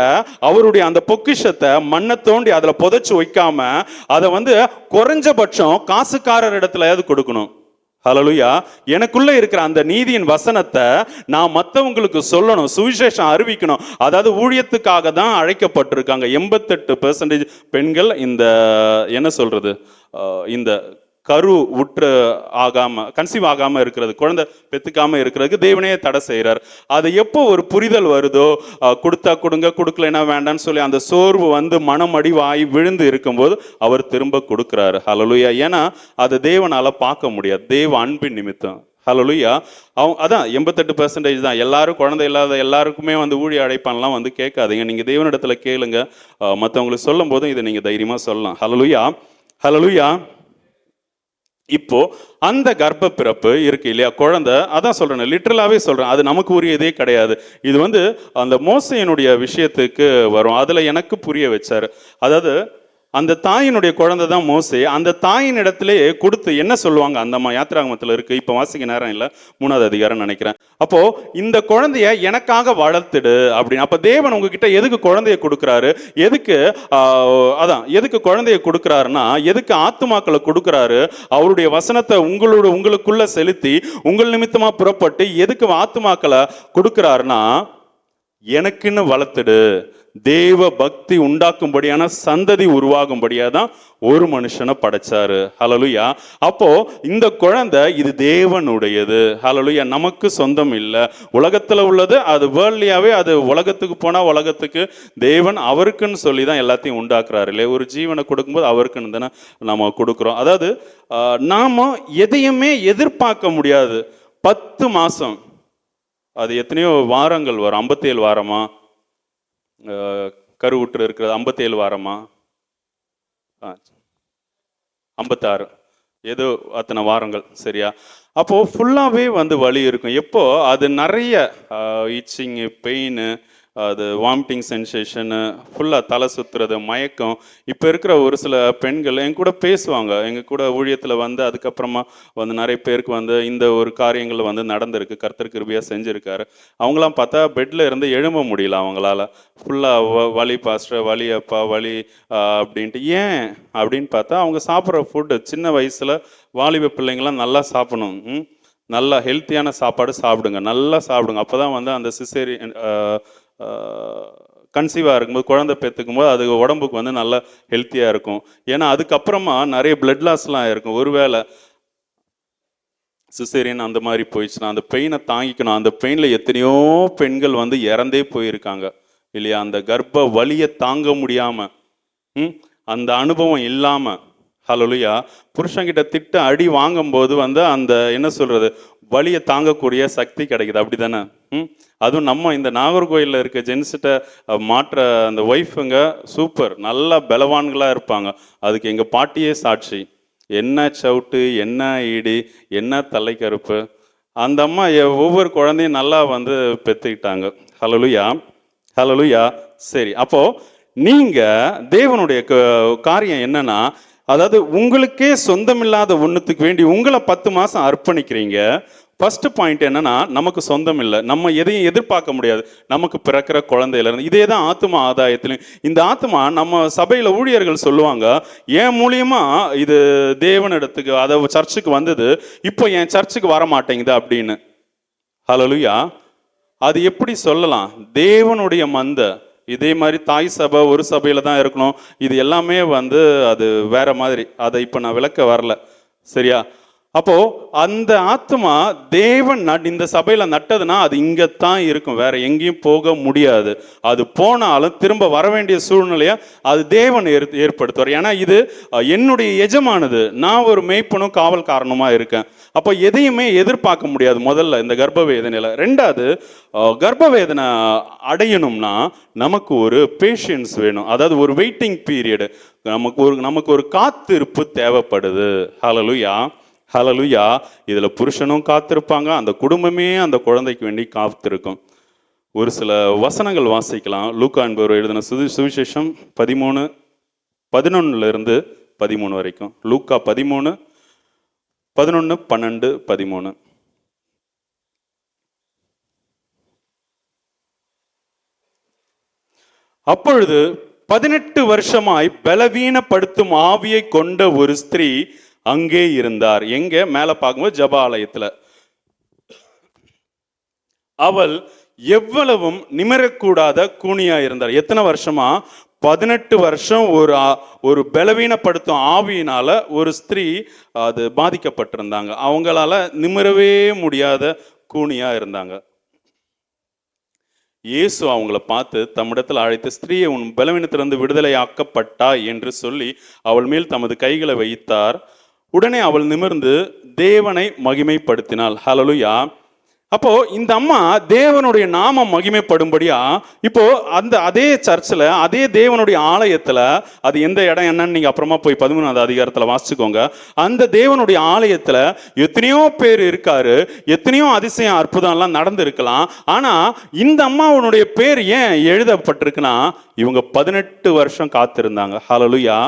அவருடைய அந்த பொக்கிஷத்தை மண்ணை தோண்டி அதுல புதைச்சு வைக்காம அதை வந்து குறைஞ்சபட்சம் காசுக்காரர் இடத்துலயாவது கொடுக்கணும். ஹல்லேலூயா. எனக்குள்ள இருக்கிற அந்த நீதியின் வசனத்தை நான் மற்றவங்களுக்கு சொல்லணும், சுவிசேஷம் அறிவிக்கணும். அதாவது ஊழியத்துக்காக தான் அழைக்கப்பட்டிருக்காங்க 88% பெண்கள். இந்த என்ன சொல்றது, இந்த கரு உற்று ஆகாம, கன்சீவ் ஆகாம இருக்கிறது, குழந்தை பெத்துக்காம இருக்கிறதுக்கு தேவனே தடை செய்கிறார். அது எப்போ ஒரு புரிதல் வருதோ, கொடுத்தா கொடுங்க, கொடுக்கலைன்னா வேண்டான்னு சொல்லி அந்த சோர்வு வந்து மனம் அடிவாய் விழுந்து இருக்கும்போது அவர் திரும்ப கொடுக்குறாரு. ஹல்லேலூயா. ஏன்னா அதை தேவனால பார்க்க முடியாது, தேவ அன்பின் நிமித்தம். ஹல்லேலூயா. அதான் 88% தான். எல்லாரும் குழந்தை இல்லாத எல்லாருக்குமே வந்து ஊழிய அழைப்பான்லாம் வந்து கேட்காதீங்க. நீங்க தேவனிடத்துல கேளுங்க. மற்றவங்களுக்கு சொல்லும் போதும் இதை நீங்க தைரியமா சொல்லலாம். ஹல்லேலூயா. ஹல்லேலூயா. இப்போ அந்த கர்ப்ப பிறப்பு இருக்கு இல்லையா, குழந்தை, அதான் சொல்றேன், லிட்டரலாவே சொல்றேன், அது நமக்கு உரியதே கிடையாது. இது வந்து அந்த மோசேயினுடைய விஷயத்துக்கு வரும். அதுல எனக்கு புரிய வச்சாரு. அதாவது அந்த தாயினுடைய குழந்தை தான் மோசே. அந்த தாயின் இடத்திலே கொடுத்து என்ன சொல்லுவாங்க, அந்த யாத்திராகமத்தில் இருக்கு, இப்போ வாசிக்க நேரம் இல்லை, 3வது அதிகாரம் நினைக்கிறேன். அப்போ இந்த குழந்தைய எனக்காக வளர்த்துடு அப்படின்னு. அப்ப தேவன் உங்ககிட்ட எதுக்கு குழந்தைய கொடுக்குறாரு? எதுக்கு குழந்தைய கொடுக்குறாருன்னா, எதுக்கு ஆத்துமாக்களை கொடுக்குறாரு? அவருடைய வசனத்தை உங்களுக்குள்ள செலுத்தி உங்கள் நிமித்தமா புறப்பட்டு எதுக்கு ஆத்துமாக்களை கொடுக்குறாருன்னா, எனக்குன்னு வளர்த்துடு, தேவ பக்தி உண்டாக்கும்படியான சந்ததி உருவாகும்படியா தான் ஒரு மனுஷனை படைச்சாரு. ஹல்லேலூயா. அப்போ இந்த குழந்தை இது தேவனுடையது. ஹல்லேலூயா. நமக்கு சொந்தம் இல்லை. உலகத்துல உள்ளது அது வேர்ல்ட்லியாவே, அது உலகத்துக்கு போனா உலகத்துக்கு தேவன் அவருக்குன்னு சொல்லி தான் எல்லாத்தையும் உண்டாக்குறாரு இல்லையா. ஒரு ஜீவனை கொடுக்கும்போது அவருக்குன்னு தானே நம்ம கொடுக்குறோம். அதாவது நாம எதையுமே எதிர்பார்க்க முடியாது. 10 மாசம், அது எத்தனையோ வாரங்கள் வரும். 57 வாரமா கருவுற்று இருக்கிறது, 57 வாரமா 56, ஏதோ அத்தனை வாரங்கள், சரியா? அப்போ ஃபுல்லாவே வலி இருக்கும். எப்போ அது நிறைய இச்சிங், பெயின், அது வாமிட்டிங் சென்சேஷனு, ஃபுல்லாக தலை சுற்றுறது, மயக்கம். இப்போ இருக்கிற ஒரு சில பெண்கள் எங்க கூட பேசுவாங்க, எங்கள் கூட ஊழியத்தில் அதுக்கப்புறமா நிறைய பேருக்கு இந்த ஒரு காரியங்கள் நடந்திருக்கு. கர்த்தர் கிருபையாக செஞ்சுருக்காரு. அவங்களாம் பார்த்தா பெட்டில் இருந்து எழும்ப முடியல அவங்களால. ஃபுல்லாக வலி பாஸ்டர், வலி அப்பா, வலி அப்படின்ட்டு. ஏன் அப்படின்னு பார்த்தா அவங்க சாப்பிட்ற ஃபுட்டு, சின்ன வயசில் வாலிப பிள்ளைங்களாம் நல்லா சாப்பிடணும். நல்லா ஹெல்த்தியான சாப்பாடு சாப்பிடுங்க, நல்லா சாப்பிடுங்க. அப்போ தான் அந்த சிசேரியன் கன்சீவாக இருக்கும்போது, குழந்தை பெற்றுக்கும் போது அது உடம்புக்கு நல்லா ஹெல்த்தியாக இருக்கும். ஏன்னா அதுக்கப்புறமா நிறைய பிளட் லாஸ்லாம் இருக்கும். ஒருவேளை சிசேரியன் அந்த மாதிரி போயிடுச்சுன்னா அந்த பெயினை தாங்கிக்கணும். அந்த பெயினில் எத்தனையோ பெண்கள் இறந்தே போயிருக்காங்க இல்லையா. அந்த கர்ப்ப வலியை தாங்க முடியாம, அந்த அனுபவம் இல்லாம, ஹல்லேலூயா, புருஷங்கிட்ட திட்டு அடி வாங்கும்போது அந்த என்ன சொல்றது, வலியை தாங்கக்கூடிய சக்தி கிடைக்குது. அப்படி தானே? அதுவும் நம்ம இந்த நாகர்கோயிலில் இருக்க ஜென்ஸிட்ட மாற்ற அந்த ஒய்ஃபுங்க சூப்பர், நல்லா பலவான்களாக இருப்பாங்க. அதுக்கு எங்கள் பாட்டியே சாட்சி. என்ன சவுட்டு, என்ன ஈடி, என்ன தலைக்கருப்பு. அந்த அம்மா ஒவ்வொரு குழந்தையும் நல்லா பெற்றுக்கிட்டாங்க. ஹல்லேலூயா, ஹல்லேலூயா. சரி, அப்போ நீங்க தேவனுடைய காரியம் என்னன்னா, அதாவது உங்களுக்கே சொந்தமில்லாத ஒன்றுத்துக்கு வேண்டி உங்களை 10 மாசம் அர்ப்பணிக்கிறீங்க. ஃபர்ஸ்ட் பாயிண்ட் என்னன்னா, நமக்கு சொந்தம் இல்லை, நம்ம எதையும் எதிர்பார்க்க முடியாது. நமக்கு பிறக்கிற குழந்தையிலேருந்து இதே தான் ஆத்துமா ஆதாயத்திலையும். இந்த ஆத்துமா நம்ம சபையில் ஊழியர்கள் சொல்லுவாங்க, என் மூலியமா இது தேவனிடத்துக்கு, அதை சர்ச்சுக்கு வந்தது, இப்போ என் சர்ச்சுக்கு வர மாட்டேங்குது அப்படின்னு. ஹல்லேலூயா. அது எப்படி சொல்லலாம்? தேவனுடைய மந்தை. இதே மாதிரி தாய் சபை ஒரு சபையில தான் இருக்கணும். இது எல்லாமே அது வேற மாதிரி. அதை இப்போ நான் விளக்க வரல, சரியா? அப்போ அந்த ஆத்மா தேவன் இந்த சபையில நட்டதுன்னா அது இங்கத்தான் இருக்கும், வேற எங்கேயும் போக முடியாது. அது போனாலும் திரும்ப வர வேண்டிய சூழ்நிலையை அது தேவன் ஏற்படுத்துவார். ஏன்னா இது என்னுடைய எஜமானது, நான் ஒரு மேய்ப்பனும் காவல்காரனுமா இருக்கேன். அப்போ எதையுமே எதிர்பார்க்க முடியாது. முதல்ல இந்த கர்ப்ப வேதனையில. ரெண்டாவது, கர்ப்ப வேதனை அடையணும்னா நமக்கு ஒரு பேஷன்ஸ் வேணும். அதாவது ஒரு வெயிட்டிங் பீரியடு, நமக்கு ஒரு காத்திருப்பு தேவைப்படுது. ஹல்லேலூயா, ஹல்லேலூயா. இதுல புருஷனும் காத்திருப்பாங்க, அந்த குடும்பமே அந்த குழந்தைக்கு வேண்டி காத்திருக்கும். ஒரு சில வசனங்கள் வாசிக்கலாம். லூக்கா என்பவர் எழுதின சுவிசேஷம் 13:11 வரைக்கும். லூக்கா 13, 11, 12, 13. அப்பொழுது 18 வருஷமாய் பலவீனப்படுத்தும் ஆவியை கொண்ட ஒரு ஸ்திரீ அங்கே இருந்தார். எங்க? மேல பார்க்கும்போது ஜெப ஆலயத்துல. அவள் எவ்வளவும் நிமிரக்கூடாத கூனியா இருந்தார். எத்தனை வருஷமா? 18 வருஷம் ஒரு பலவீனப்படுத்தும் ஆவியினால ஒரு ஸ்திரீ அது பாதிக்கப்பட்டிருந்தாங்க. அவங்களால நிமிரவே முடியாத கூனியா இருந்தாங்க. இயேசு அவங்கள பார்த்து தம்மிடத்தில் அழைத்து, ஸ்திரீயை உன் பலவீனத்திலிருந்து விடுதலை ஆக்கப்பட்டாய் என்று சொல்லி அவள் மேல் தமது கைகளை வைத்தார். உடனே அவள் நிமிர்ந்து தேவனை மகிமைப்படுத்தினாள். ஹல்லேலூயா. அப்போ இந்த அம்மா தேவனுடைய நாமம் மகிமைப்படும்படியா, இப்போ அதே சர்ச்சில், அதே தேவனுடைய ஆலயத்துல, அது எந்த இடம் என்னன்னு நீங்க அப்புறமா போய் 13ஆவது அதிகாரத்துல வாசிச்சுக்கோங்க. அந்த தேவனுடைய ஆலயத்துல எத்தனையோ பேர் இருக்காரு, எத்தனையோ அதிசயம் அற்புதம் எல்லாம் நடந்திருக்கலாம். ஆனா இந்த அம்மாவுடைய பேர் ஏன் எழுதப்பட்டிருக்குன்னா, இவங்க 18 வருஷம் காத்திருந்தாங்க. ஹல்லேலூயா.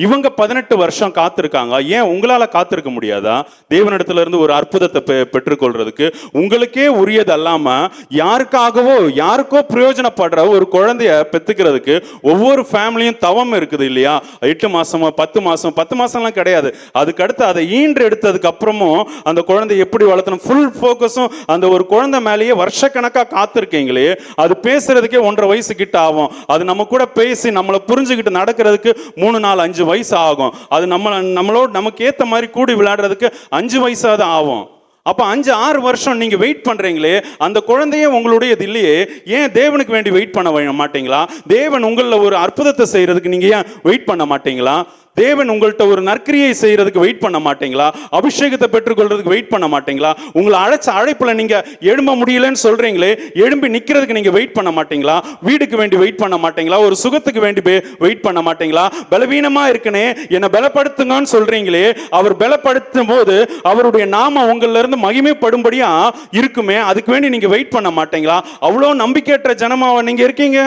இவங்க 18 வருஷம் காத்திருக்காங்க. ஏன் உங்களால காத்திருக்க முடியாதா? தேவனிடத்துல இருந்து ஒரு அற்புதத்தை பெற்றுக்கொள்றதுக்கு. உங்களுக்கே உரியது அல்லாம யாருக்கோ பிரயோஜனப்படுற ஒரு குழந்தைய பெத்துக்கிறதுக்கு ஒவ்வொரு ஃபேமிலியும் தவம் இருக்குது இல்லையா? 8 மாசமா 10 மாசம்லாம் கிடையாது. அதுக்கு அடுத்து அதை ஈன்று எடுத்ததுக்கு அப்புறமும் அந்த குழந்தை எப்படி வளர்த்தணும், ஃபுல் ஃபோக்கஸும் அந்த ஒரு குழந்தை மேலேயே வருஷக்கணக்கா காத்திருக்கீங்களே. அது பேசுறதுக்கே 1.5 வயசு கிட்ட ஆகும். அது நம்ம கூட பேசி நம்மளை புரிஞ்சுக்கிட்டு நடக்கிறதுக்கு 3, 4, 5 வயசு ஆகும். அது நம்மளோட நமக்கு ஏத்த மாதிரி கூடி விளையாடுறதுக்கு 5 வயசாவது ஆகும். அப்ப 5, 6 வருஷம் நீங்க வெயிட் பண்றீங்களே, அந்த குழந்தையே உங்களுடையது இல்லையே. ஏன் தேவனுக்கு வேண்டி வெயிட் பண்ண மாட்டீங்களா? தேவன் உங்கள ஒரு அற்புதத்தை செய்யறதுக்கு நீங்க ஏன் வெயிட் பண்ண மாட்டீங்களா? தேவன் உங்கள்கிட்ட ஒரு நற்கிரியை செய்யறதுக்கு வெயிட் பண்ண மாட்டீங்களா? அபிஷேகத்தை பெற்றுக்கொள்றதுக்கு வெயிட் பண்ண மாட்டீங்களா? உங்களை அழைச்ச அழைப்புல நீங்க எழும்ப முடியலன்னு சொல்றீங்களே, எழும்பி நிக்கிறதுக்கு நீங்க வெயிட் பண்ண மாட்டீங்களா? வீடுக்கு வேண்டி வெயிட் பண்ண மாட்டீங்களா? ஒரு சுகத்துக்கு வேண்டி வெயிட் பண்ண மாட்டீங்களா? பலவீனமா இருக்கனே என்னை பலப்படுத்துங்கன்னு சொல்றீங்களே, அவர் பலப்படுத்தும் போது அவருடைய நாம உங்கள இருந்து மகிமைப்படும்படியா இருக்குமே, அதுக்கு வேண்டி நீங்க வெயிட் பண்ண மாட்டீங்களா? அவ்வளோ நம்பிக்கையற்ற ஜனமாவா நீங்க இருக்கீங்க?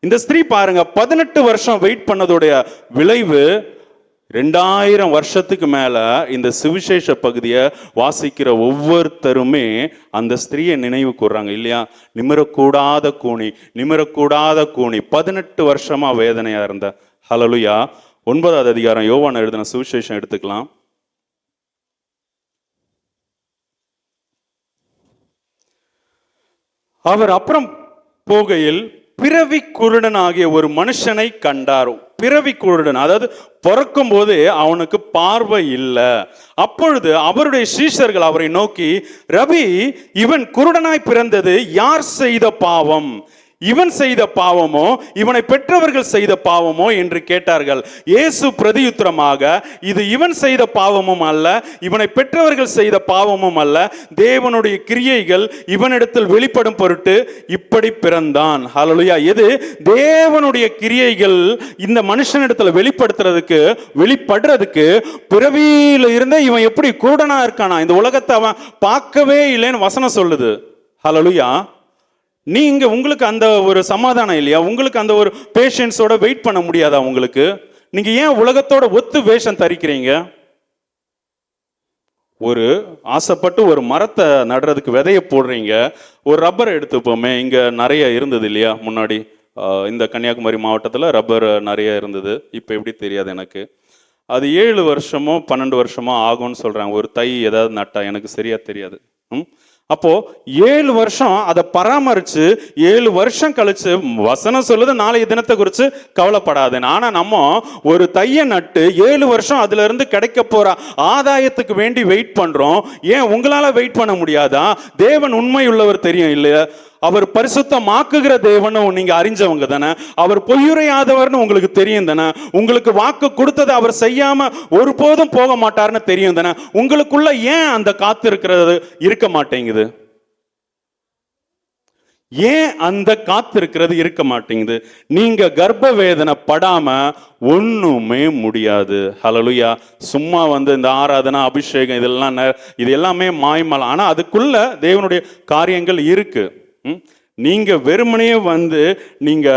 இந்த ஸ்திரீ பாருங்க, 18 வருஷம் வெயிட் பண்ணதுடைய விளைவு 2000 வருஷத்துக்கு மேல இந்த சுவிசேஷ பகுதியை வாசிக்கிற ஒவ்வொருத்தருமே அந்த ஸ்திரீயை நினைவு கூர்றாங்க இல்லையா? நிமிரக்கூடாத கூனி 18 வருஷமா வேதனையா இருந்த. ஹல்லேலூயா. 9வது அதிகாரம் யோவான் எழுதின சுவிசேஷம் எடுத்துக்கலாம். அவர் அப்புறம் போகையில் பிறவி குருடன் ஆகிய ஒரு மனுஷனை கண்டார். பிறவி குருடன், அதாவது பிறக்கும் போது அவனுக்கு பார்வை இல்லை. அப்பொழுது அவருடைய சீஷர்கள் அவரை நோக்கி, ரபி, இவன் குருடனாய் பிறந்தது யார் செய்த பாவம்? இவன் செய்த பாவமோ இவனை பெற்றவர்கள் செய்த பாவமோ என்று கேட்டார்கள். இயேசு பிரதியுத்தரமாக, இது இவன் செய்த பாவமும் அல்ல, இவனை பெற்றவர்கள் செய்த பாவமும் அல்ல, தேவனுடைய கிரியைகள் இவனிடத்தில் வெளிப்படும் பொருட்டு இப்படி பிறந்தான். ஹல்லேலூயா. எது? தேவனுடைய கிரியைகள் இந்த மனுஷனிடத்துல வெளிப்படுறதுக்கு பிறவியில இருந்தே இவன் எப்படி குருடனா இருக்கானா? இந்த உலகத்தை அவன் பார்க்கவே இல்லைன்னு வசனம் சொல்லுது. ஹல்லேலூயா. நீங்க உங்களுக்கு அந்த ஒரு சமாதானம் இல்லையா? உங்களுக்கு அந்த ஒரு பேஷன்ஸோட வெயிட் பண்ண முடியாதா? உங்களுக்கு நீங்க ஏன் உலகத்தோட ஒத்து வேஷம் தரிக்கிறீங்க? ஒரு ஆசைப்பட்டு ஒரு மரத்தை நடுறதுக்கு விதைய போடுறீங்க. ஒரு ரப்பரை எடுத்துப்போமே, இங்க நிறைய இருந்தது இல்லையா முன்னாடி? இந்த கன்னியாகுமரி மாவட்டத்தில் ரப்பர் நிறைய இருந்தது. இப்போ எப்படி தெரியாது எனக்கு. அது 7 வருஷமோ 12 வருஷமோ ஆகும்னு சொல்றாங்க. ஒரு தை ஏதாவது நட்டா, எனக்கு சரியா தெரியாது. அப்போ 7 வருஷம் அதை பராமரிச்சு 7 வருஷம் கழிச்சு வசனம் சொல்லுது நாளைய தினத்தை குறித்து கவலைப்படாதேன்னு. ஆனா நம்ம ஒரு தைய நட்டு 7 வருஷம் அதுல இருந்து கிடைக்க போற ஆதாயத்துக்கு வேண்டி வெயிட் பண்றோம். ஏன் உங்களால வெயிட் பண்ண முடியாதா? தேவன் உண்மை உள்ளவர் தெரியும் இல்லையா? அவர் பரிசுத்தமாக்குகிற தேவனும் நீங்க அறிஞ்சவங்க தானே. அவர் பொய்யுரையாதவர்னு உங்களுக்கு தெரியும் தானே. உங்களுக்கு வாக்கு கொடுத்ததை அவர் செய்யாம ஒருபோதும் போக மாட்டார்னு தெரியும் தானே. உங்களுக்குள்ள ஏன் அந்த காத்து இருக்கிறது இருக்க மாட்டேங்குது? ஏன் அந்த காத்து இருக்கிறது இருக்க மாட்டேங்குது? நீங்க கர்ப்ப வேதனை படாம ஒண்ணுமே முடியாது. ஹல்லேலூயா. சும்மா இந்த ஆராதனை, அபிஷேகம் இது எல்லாமே மாய்மலம். ஆனா அதுக்குள்ள தேவனுடைய காரியங்கள் இருக்கு. நீங்க வெறுமனே நீங்க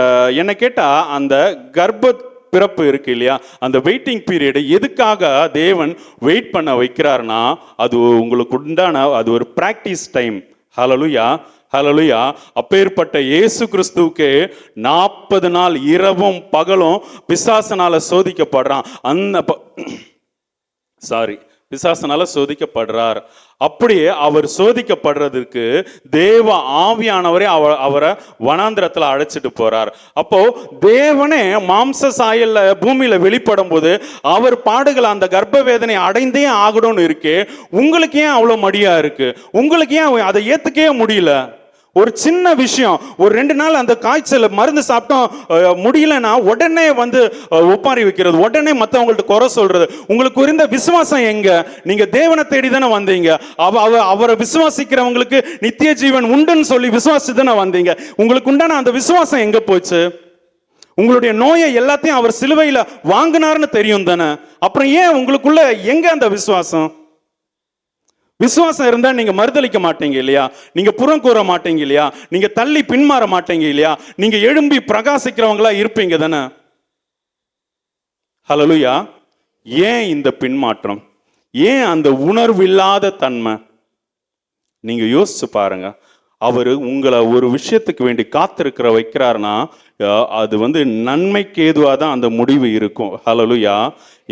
என்ன கேட்டா, அந்த கர்ப்ப பிறப்பு இருக்கு இல்லையா, அந்த வெயிட்டிங் பீரியட் எதுக்காக தேவன் வெயிட் பண்ண வைக்கிறார்னா, அது உங்களுக்கு உண்டான அது ஒரு பிராக்டிஸ் டைம். ஹல்லேலூயா. ஹல்லேலூயா. அப்பேற்பட்ட இயேசு கிறிஸ்துவுக்கு 40 நாள் இரவும் பகலும் பிசாசனால சோதிக்கப்படுறான். பிசாசனால சோதிக்கப்படுறார். அப்படியே அவர் சோதிக்கப்படுறதுக்கு தேவ ஆவியானவரே அவரை வனாந்திரத்துல அழைச்சிட்டு போறார். அப்போ தேவனே மாம்ச சாயல்ல பூமியில வெளிப்படும் போது அவர் பாடுகள் அந்த கர்ப்ப வேதனை அடைந்தே ஆகணும்னு இருக்கு. உங்களுக்கு ஏன் அவ்வளவு மடியா இருக்கு? உங்களுக்கு ஏன் அதை ஏத்துக்கவே முடியல? ஒரு சின்ன விஷயம், ஒரு 2 நாள் அந்த காய்ச்சல் மருந்து சாப்பிட்டோம் முடியலன்னா உடனே ஒப்பாரி வைக்கிறது, உடனே மற்றவங்கள்ட்ட குறை சொல்றது. உங்களுக்கு இருந்த விசுவாசம் எங்க? நீங்க தேவனை தேடி தானே வந்தீங்க. அவரை விசுவாசிக்கிறவங்களுக்கு நித்திய ஜீவன் உண்டுன்னு சொல்லி விசுவாசி தானே வந்தீங்க. உங்களுக்கு உண்டான அந்த விசுவாசம் எங்க போச்சு? உங்களுடைய நோயை எல்லாத்தையும் அவர் சிலுவையில வாங்கினார்னு தெரியும் தானே. அப்புறம் ஏன் உங்களுக்குள்ள எங்க அந்த விசுவாசம்? விசுவாசம் இருந்தா நீங்க மறுதளிக்க மாட்டீங்க இல்லையா? நீங்க புறம் கூற மாட்டீங்க இல்லையா? நீங்க தள்ளி பின்மாற மாட்டீங்க இல்லையா? நீங்க எழும்பி பிரகாசிக்கிறவங்களா இருப்பீங்க தானே. ஹல்லேலூயா. ஏன் இந்த பின்மாற்றம்? ஏன் அந்த உணர்வில்லாத தன்மை? நீங்க யோசிச்சு பாருங்க. அவர் உங்களை ஒரு விஷயத்துக்கு வேண்டி காத்திருக்கிற வைக்கிறாருன்னா அது நன்மைக்கு ஏதுவாக தான் அந்த முடிவு இருக்கும். ஹல்லேலூயா.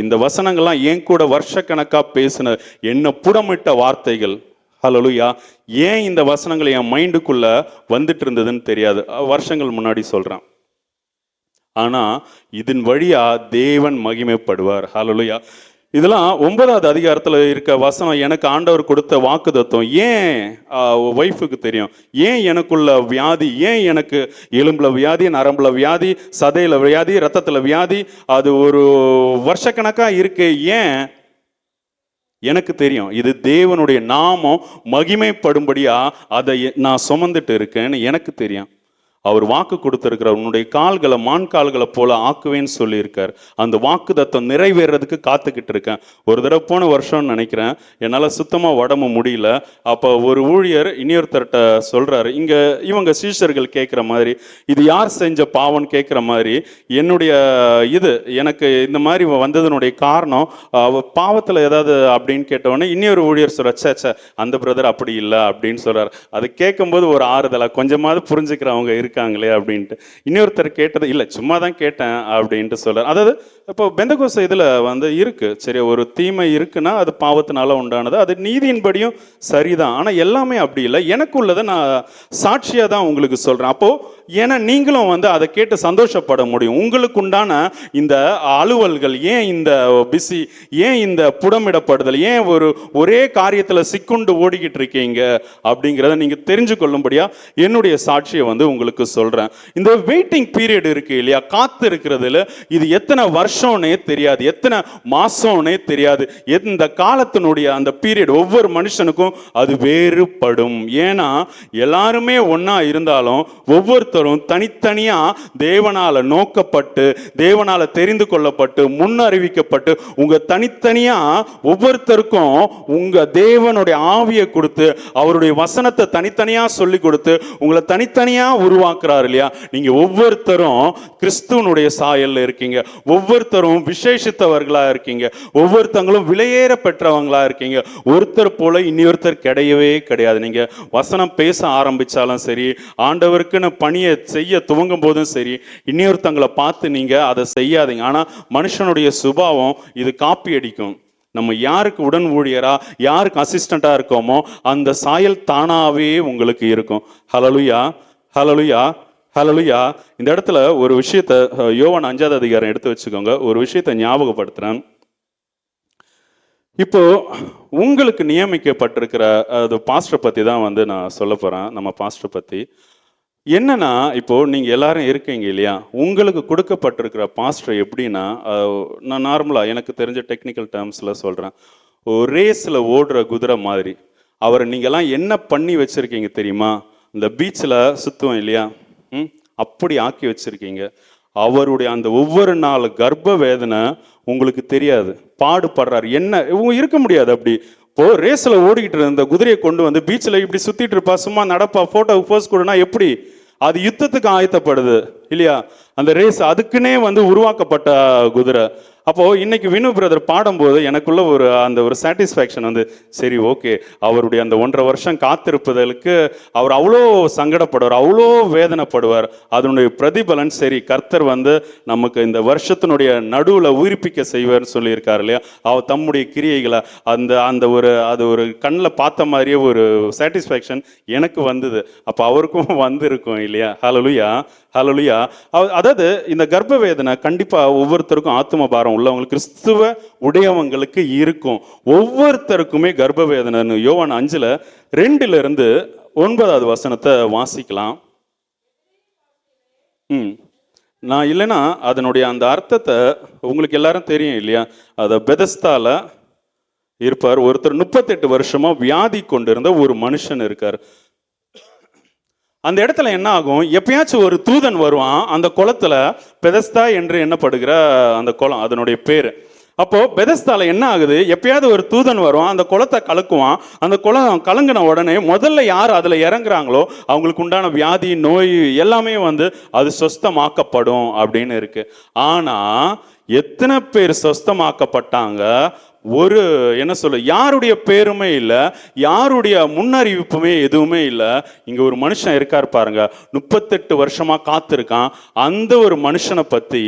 இந்த வசனங்கள்லாம் ஏன் கூட வருஷக்கணக்கா பேசின என்ன புடமிட்ட வார்த்தைகள். ஹல்லேலூயா. ஏன் இந்த வசனங்கள் என் மைண்டுக்குள்ள வந்துட்டு இருந்ததுன்னு தெரியாது, வருஷங்கள் முன்னாடி சொல்றேன். ஆனா இதன் வழியா தேவன் மகிமைப்படுவார். ஹல்லேலூயா. இதெல்லாம் 9வது அதிகாரத்தில் இருக்க வசனம். எனக்கு ஆண்டவர் கொடுத்த வாக்குத்தத்தம் ஏன் ஒய்ஃபுக்கு தெரியும். ஏன் எனக்குள்ள வியாதி, ஏன் எனக்கு எலும்புல வியாதி, நரம்புல வியாதி, சதையில வியாதி, ரத்தத்துல வியாதி, அது ஒரு வருஷக்கணக்கா இருக்கு. ஏன்? எனக்கு தெரியும். இது தேவனுடைய நாமம் மகிமைப்படும்படியா அதை நான் சுமந்துட்டு இருக்கேன்னு எனக்கு தெரியும். அவர் வாக்கு கொடுத்திருக்கிறார். உன்னுடைய கால்களை மான் கால்களை போல ஆக்குவேன்னு சொல்லியிருக்கார். அந்த வாக்கு தத்தம் நிறைவேறதுக்கு காத்துக்கிட்டு இருக்கேன். ஒரு தடவை போன வருஷம்னு நினைக்கிறேன், என்னால் சுத்தமாக உடம்பு முடியல. அப்போ ஒரு ஊழியர் இன்னொருத்தர்கிட்ட சொல்கிறாரு, இங்கே இவங்க சீஷர்கள் கேட்குற மாதிரி, இது யார் செஞ்ச பாவம்னு கேட்குற மாதிரி, என்னுடைய எனக்கு இந்த மாதிரி வந்ததுனுடைய காரணம் பாவத்தில் ஏதாவது அப்படின்னு கேட்டவுடனே இன்னொரு ஊழியர் சொல்கிறார், சே அந்த பிரதர் அப்படி இல்லை அப்படின்னு சொல்கிறார். அதை கேட்கும்போது ஒரு ஆறுதலாக கொஞ்சமாவது புரிஞ்சுக்கிறவங்க இருக்காங்களே அப்படின்ட்டு. இன்னொருத்தர் கேட்டது, இல்லை சும்மா தான் கேட்டேன் அப்படின்ட்டு சொல்றார். அதாவது இப்போ பெந்தகோஸ்து இதில் இருக்கு, சரி, ஒரு தீமை இருக்குன்னா அது பாவத்தினால உண்டானது, அது நீதியின்படியும் சரிதான். ஆனால் எல்லாமே அப்படி இல்லை. எனக்கு உள்ளதை நான் சாட்சியாக தான் உங்களுக்கு சொல்கிறேன். அப்போது ஏன்னா நீங்களும் அதை கேட்டு சந்தோஷப்பட முடியும். உங்களுக்கு உண்டான இந்த அலுவல்கள் ஏன், இந்த பிஸி ஏன், இந்த புடமிடப்படுதல் ஏன், ஒரே காரியத்தில் சிக்குண்டு ஓடிக்கிட்டு இருக்கீங்க அப்படிங்கிறத நீங்கள் தெரிஞ்சு கொள்ளும்படியா என்னுடைய சாட்சியை உங்களுக்கு சொல்கிறேன். இந்த வெயிட்டிங் பீரியட் இருக்கு இல்லையா, காத்து இருக்கிறதுல இது எத்தனை வருஷம்னே தெரியாது, எத்தனை மாசம்னே தெரியாது. இந்த காலத்தினுடைய அந்த பீரியட் ஒவ்வொரு மனுஷனுக்கும் அது வேறுபடும். ஏன்னா எல்லாருமே ஒன்னா இருந்தாலும் ஒவ்வொருத்தரும் தனித்தனியா தேவனால நோக்கப்பட்டு, தேவனால தெரிந்து கொள்ளப்பட்டு, முன்னறிவிக்கப்பட்டு, உங்க தனித்தனியா ஒவ்வொருத்தருக்கும் உங்க தேவனுடைய ஆவியை கொடுத்து, அவருடைய வசனத்தை தனித்தனியா சொல்லி கொடுத்து உங்களை தனித்தனியா உருவாக்குறாரு இல்லையா. நீங்க ஒவ்வொருத்தரும் கிறிஸ்துவனுடைய சாயல்ல இருக்கீங்க. ஒவ்வொருத்தரும் விசேஷித்தவர்களா இருக்கீங்க. ஒவ்வொருத்தங்களும் விலையேற பெற்றவங்களா இருக்கீங்க. ஒருத்தர் போல இன்னொருத்தர் கிடையவே கிடையாது. நீங்க வசனம் பேச ஆரம்பிச்சாலும் சரி, ஆண்டவருக்குன்னு பணியை செய்ய துவங்கும் போதும் சரி, இன்னொருத்தங்களை பார்த்து நீங்க அதை செய்யாதீங்க. ஆனா மனுஷனுடைய சுபாவம் இது காப்பி அடிக்கும். நம்ம யாருக்கு உடன் ஊழியரா, யாருக்கு அசிஸ்டண்டா இருக்கோமோ அந்த சாயல் தானாவே உங்களுக்கு இருக்கும். ஹல்லேலூயா, ஹல்லேலூயா, ஹல்லேலூயா. இந்த இடத்துல ஒரு விஷயத்தை யோவான் 5வது அதிகாரம் எடுத்து வச்சுக்கோங்க. ஒரு விஷயத்தை ஞாபகப்படுத்துறேன். இப்போ உங்களுக்கு நியமிக்கப்பட்டிருக்கிற அது பாஸ்டர் பத்தி தான் நான் சொல்ல போறேன். நம்ம பாஸ்டர் பத்தி என்னன்னா, இப்போ நீங்க எல்லாரும் இருக்கீங்க இல்லையா, உங்களுக்கு கொடுக்கப்பட்டிருக்கிற பாஸ்டர் எப்படின்னா, நான் நார்மலா எனக்கு தெரிஞ்ச டெக்னிக்கல் டேர்ம்ஸ்ல சொல்றேன், ஒரு ரேஸ்ல ஓடுற குதிரை மாதிரி. அவரை நீங்கெல்லாம் என்ன பண்ணி வச்சிருக்கீங்க தெரியுமா? இந்த பீச்சில் சுத்துவோம் இல்லையா, அப்படி ஆக்கி வச்சிருக்கீங்க. அவருடைய அந்த ஒவ்வொரு நாள் கர்ப்ப வேதனை உங்களுக்கு தெரியாது. பாடுபடுறாரு, என்ன இருக்க முடியாது. அப்படி இப்போ ரேஸில் ஓடிக்கிட்டு இருந்த குதிரையை கொண்டு பீச்சில் இப்படி சுத்திட்டு இருப்பா, சும்மா நடப்பா, போட்டோவுக்கு போஸ்ட் கொடுனா எப்படி? அது யுத்தத்துக்கு ஆயத்தப்படுது இல்லையா. அந்த ரேஸ் அதுக்குன்னே உருவாக்கப்பட்ட குதிரை. அப்போ இன்னைக்கு வினு பிரதர் பாடும்போது எனக்குள்ள ஒரு சாட்டிஸ்ஃபேக்ஷன் சரி, ஓகே, அவருடைய அந்த 1.5 வருஷம் காத்திருப்பதற்கு அவர் அவ்வளோ சங்கடப்படுவார், அவ்வளோ வேதனைப்படுவார். அதனுடைய பிரதிபலன் சரி, கர்த்தர் நமக்கு இந்த வருஷத்தினுடைய நடுவில் உயிர்ப்பிக்க செய்வார்னு சொல்லியிருக்காரு இல்லையா. அவர் தம்முடைய கிரியைகளை அது ஒரு கண்ணில் பார்த்த மாதிரியே ஒரு சாட்டிஸ்ஃபேக்ஷன் எனக்கு வந்தது. அப்போ அவருக்கும் வந்திருக்கும் இல்லையா. ஹல்லேலூயா, ஹல்லேலூயா. அதாவது இந்த கர்ப்ப வேதனை கண்டிப்பா ஒவ்வொருத்தருக்கும் ஆத்தும பாரம் உள்ளவங்களுக்கு, கிறிஸ்துவ உடையவங்களுக்கு இருக்கும். ஒவ்வொருத்தருக்குமே கர்ப்ப வேதனை. யோவான் 5:2-9 வசனத்தை வாசிக்கலாம். நான் இல்லைன்னா அதனுடைய அந்த அர்த்தத்தை உங்களுக்கு எல்லாரும் தெரியும் இல்லையா. அதை பெதஸ்தால இருப்பார் ஒருத்தர், 38 வருஷமா வியாதி கொண்டிருந்த ஒரு மனுஷன் இருக்கார். அந்த இடத்துல என்ன ஆகும், எப்பயாச்சும் ஒரு தூதன் வருவான். அந்த குளத்துல பெதஸ்தா என்று எண்ணப்படுகிற அந்த குளம், அதனுடைய பேரு. அப்போ பெதஸ்தால என்ன ஆகுது, எப்பயாவது ஒரு தூதன் வருவான், அந்த குளத்தை கலக்குவான். அந்த குளம் கலங்கின உடனே முதல்ல யார் அதுல இறங்குறாங்களோ அவங்களுக்கு உண்டான வியாதி, நோய் எல்லாமே அது சொஸ்தமாக்கப்படும் அப்படின்னு இருக்கு. ஆனா எத்தனை பேர் சொஸ்தமாக்கப்பட்டாங்க. ஒரு என்ன சொல்ல, யாருடைய பேருமே இல்லை, யாருடைய முன்னறிவிப்புமே எதுவுமே இல்லை. இங்க ஒரு மனுஷன் இருக்கார் பாருங்க, 38 வருஷமா காத்திருக்கான். அந்த ஒரு மனுஷனை பத்தி